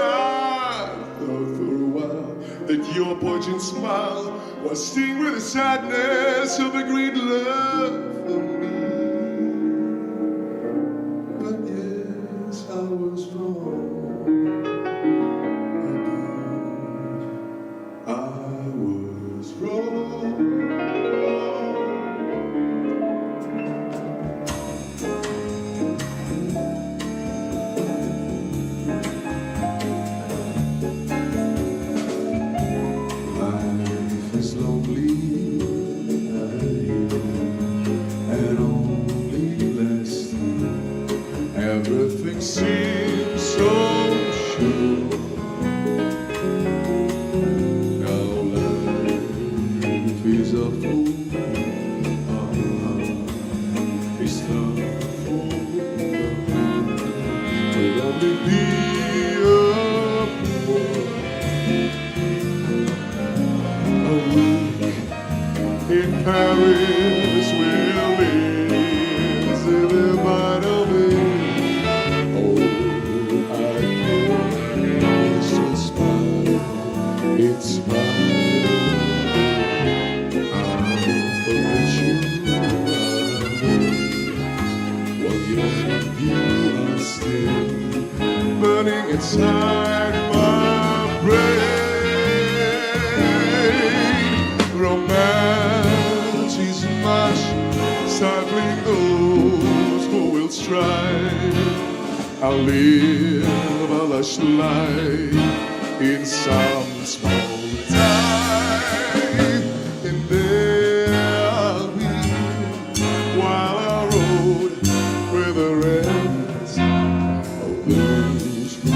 thought for a while that your poignant smile was sting with the sadness of a great love for me. But yes, I was wrong again. I was wrong. Life is lonely, and only lasting. Everything seems so sure. Now life is a fool. It's not for will only be a fool. A week in Paris will is in the mind of it. Oh, I can still smile. It's mine. I'll forget you. While you are still burning inside my brain. Romance is much sadly those who will strive. I'll live a lush life in some small time, and there I'll be while I rode with the rest of those who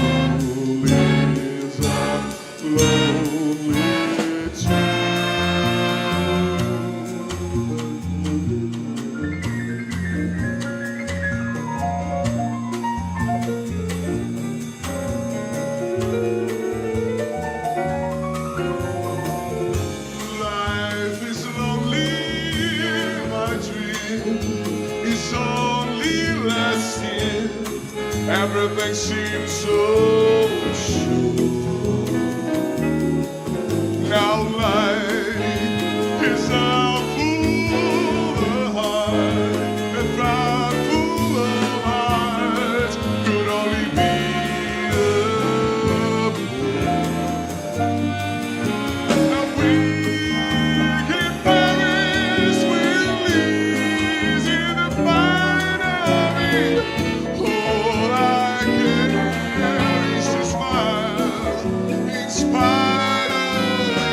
live a lonely time. Life is lonely, my dream is only lasting. Everything seems so sure. Now life is a fool of heart, and pride full of heart could only be a fool. A week in Paris will ease in the mind of me. All I can is to smile in spite of you.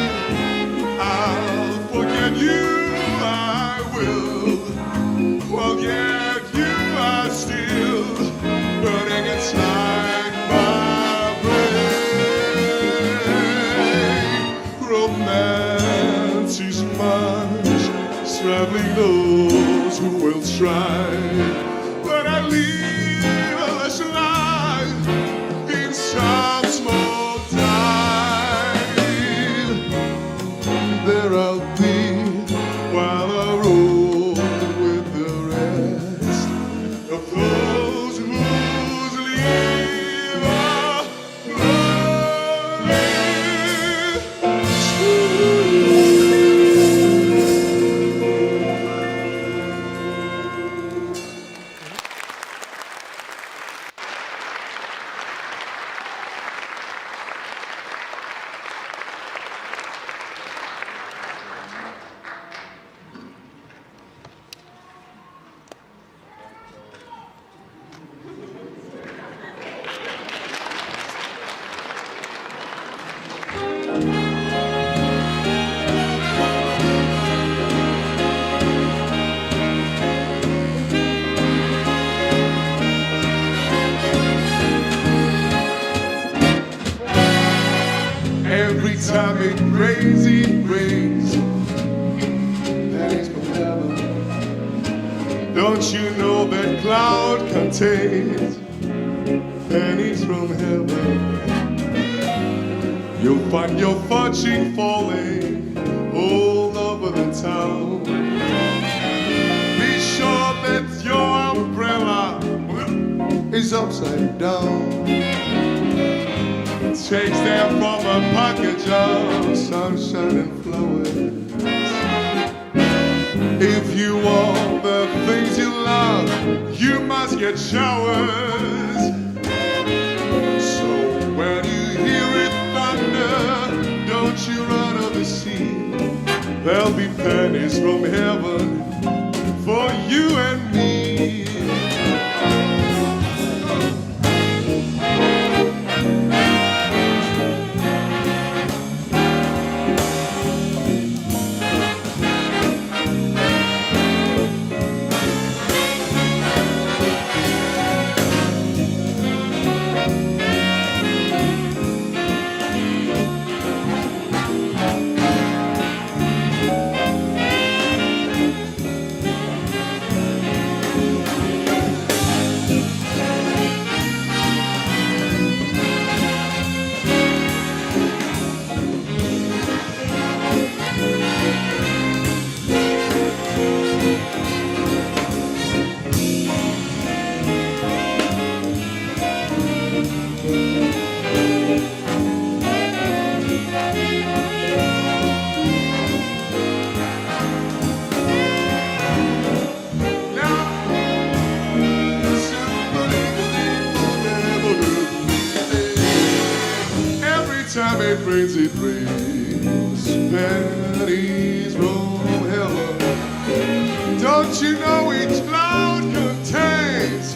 I'll forget you, I will. Well, yet you are still burning inside my brain. Romance is much traveling those who will try. But I live a lush life in some small time. There I'll be while I roll with the rest of those whose leave are lonely. Every time it rains, that is from heaven. Don't you know that cloud contains pennies from heaven? You'll find your fortune falling all over the town. Be sure that your umbrella is upside down. Takes them from a package of sunshine and flowers. If you want the things you love, you must get showers. So when you hear it thunder, don't you run to the sea. There'll be pennies from heaven for you and me. Time it rains, pennies from heaven. Don't you know each cloud contains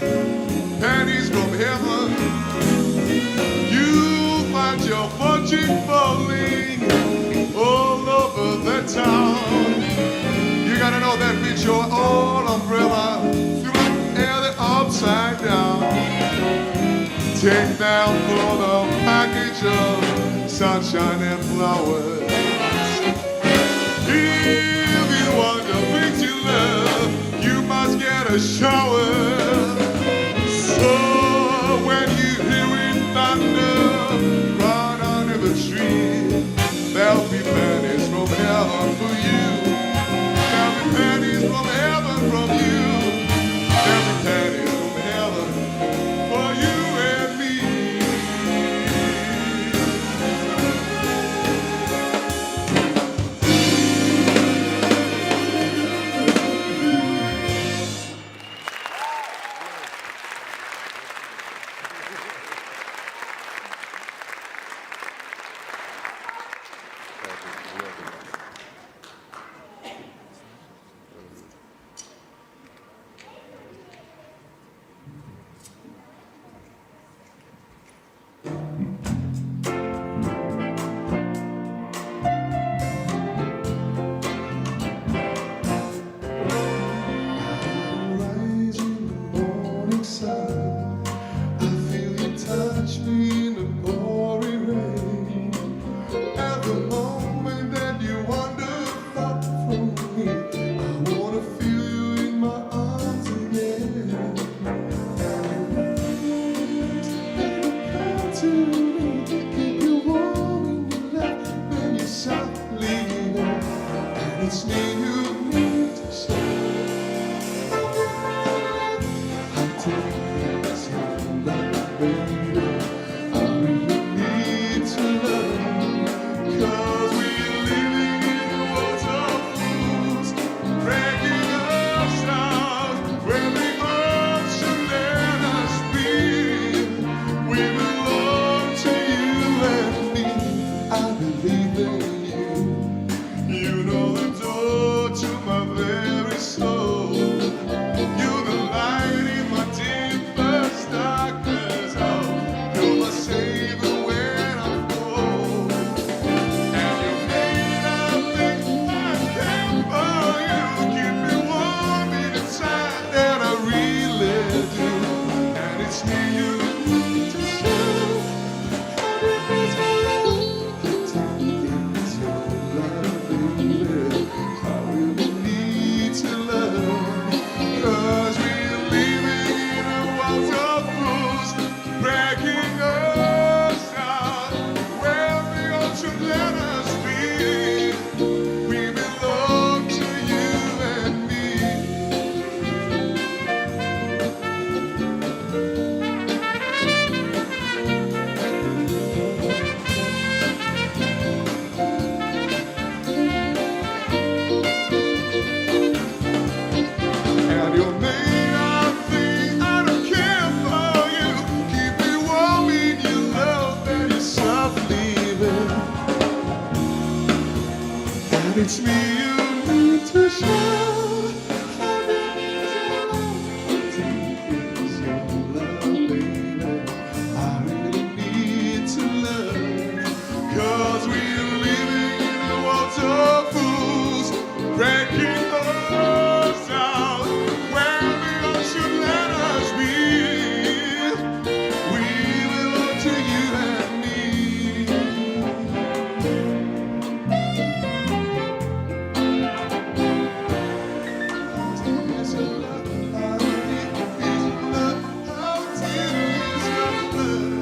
pennies from heaven? You'll find your fortune falling all over the town. You gotta know that means your own umbrella through the air upside down. Take down for the package of sunshine and flowers. If you want the things you love, you must get a shower. So when you hear it thunder, run under the tree. There'll be pennies from heaven for you. There'll be pennies from heaven from you. There'll be pennies from heaven for you and me. It's me you need to show. I really need to learn. 'Cause we're living in a world of fools, breaking us down where the earth should let us be. We belong to you and me. It's love, how deep is love? How deep is your love?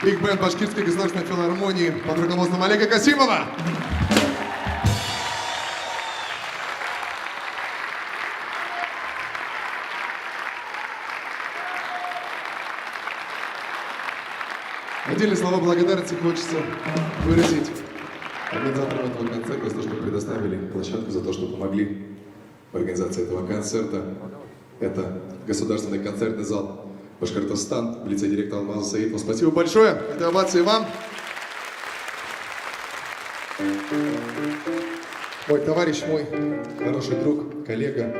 Биг-бенд Башкирской государственной филармонии под руководством Олега Касимова. Отдельные слова благодарности хочется выразить организаторам этого концерта за то, что предоставили площадку, за то, что помогли в организации этого концерта. Это Государственный концертный зал Башкортостан в лице директора Алмаза Саидова. Спасибо большое. Это овации вам. Мой товарищ, мой хороший друг, коллега,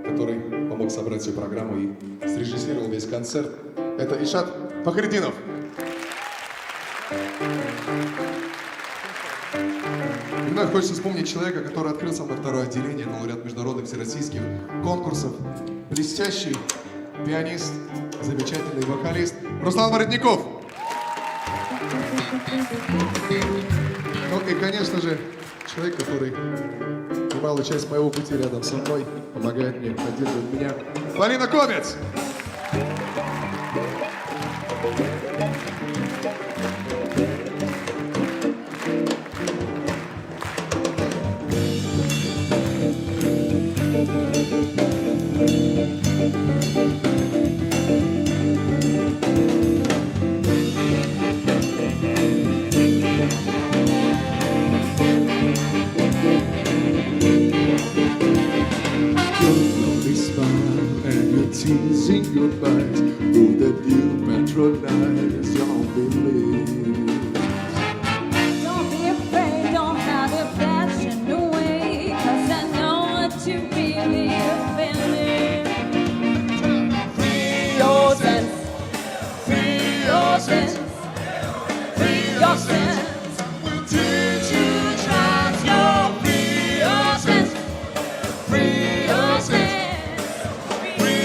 который помог собрать всю программу и срежиссировал весь концерт. Это Ишат Фахридинов. И вновь хочется вспомнить человека, который открыл со мной второе отделение, лауреат международных всероссийских конкурсов, блестящий пианист, замечательный вокалист Руслан Воротников. Ну и, конечно же, человек, который немалую часть моего пути рядом со мной, помогает мне, поддерживает меня. Полина Комец! Teasing goodbyes, who that you patronize your beliefs. Don't be afraid, don't hide your passion away, 'cause I know what you really are feeling. Free yourself, free yourself, free yourself. We'll teach you Trust your free yourself, free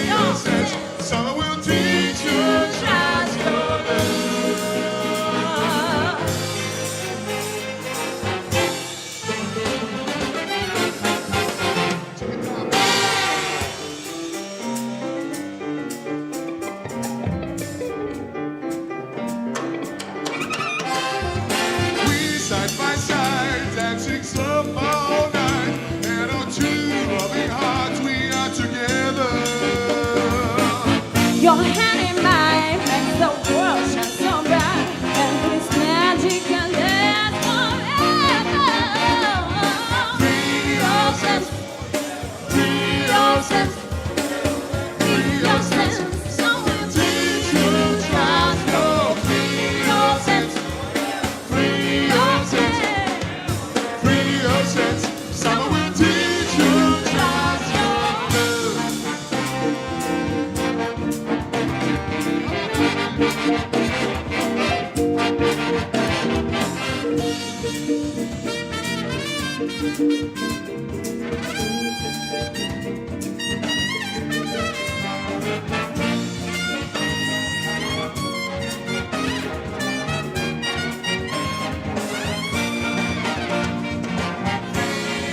yourself. Summer will teach you. Trust your love. We side by side, dancing slow all night, and our two loving hearts, we are together. Your hand in mine makes the world shine so bright, and this magic can last forever. Free yourself, free yourself, free yourself. Someone teach you to trust your free yourself, free yourself. Free your sense. Summer will teach you. Trust your Love.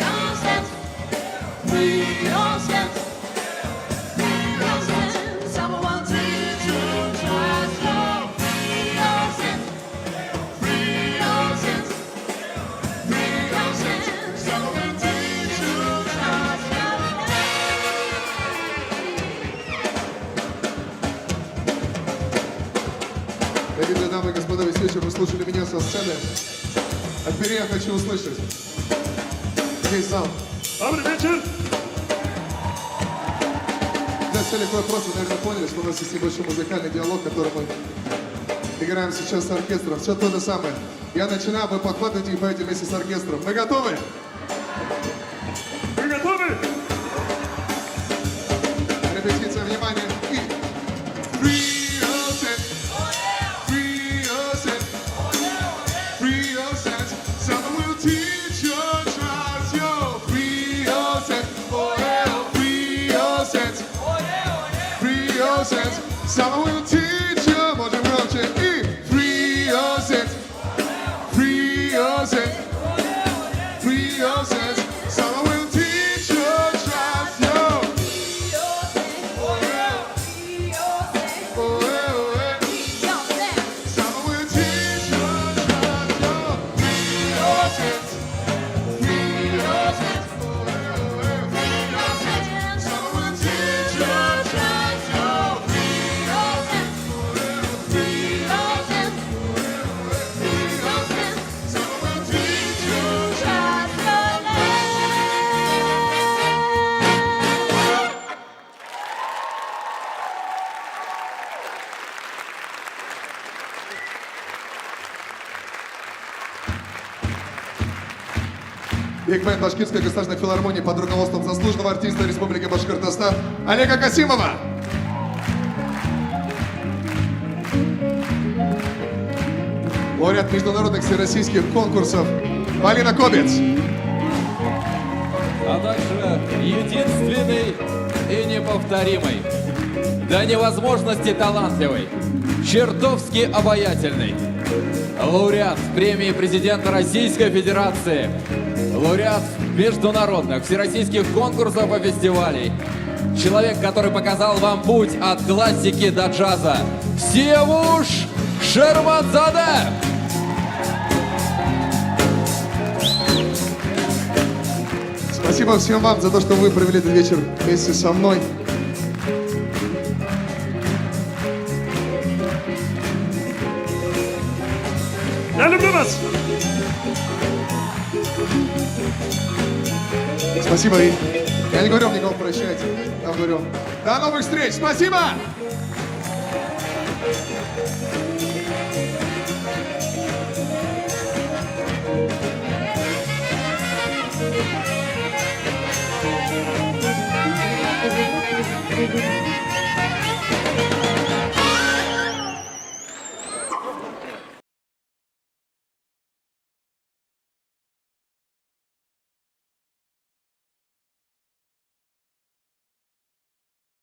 yourself, free yourself, free yourself. Someone will teach you to trust your free yourself, free yourself, free yourself. Someone will teach you to trust your Дорогие дамы и господа, вы все еще послушали меня со сцены. А теперь я хочу услышать. Здесь зал. Добрый вечер. Для цели вопроса, наверное, поняли, что у нас есть небольшой музыкальный диалог, который мы играем сейчас с оркестром. Все то же самое. Я начинаю, вы подхватываете и поете вместе с оркестром. Мы готовы? Вы готовы? Репетиция, внимание. И... Free yourself. Free yourself. Free yourself. Someone will teach you. Trust your free yourself. Oh yeah. Free yourself. Free yourself. Someone will teach you. Можем громче. И... Free yourself. Free yourself. Free yourself. Someone will teach you. Trust your. Oh yeah. Oh yeah. Oh yeah. Someone will teach Биг-бенд Башкирской государственной филармонии под руководством заслуженного артиста Республики Башкортостан Олега Касимова. Лауреат международных всероссийских конкурсов Полина Кобец. А также единственный и неповторимый, до невозможности талантливый, чертовски обаятельный, лауреат премии президента Российской Федерации, лауреат международных всероссийских конкурсов и фестивалей, человек, который показал вам путь от классики до джаза, Сиявуш Шерманзаде! Спасибо всем вам за то, что вы провели этот вечер вместе со мной. Я люблю вас! Спасибо. И я не говорю вам никого прощайте. Я говорю, до новых встреч. Спасибо!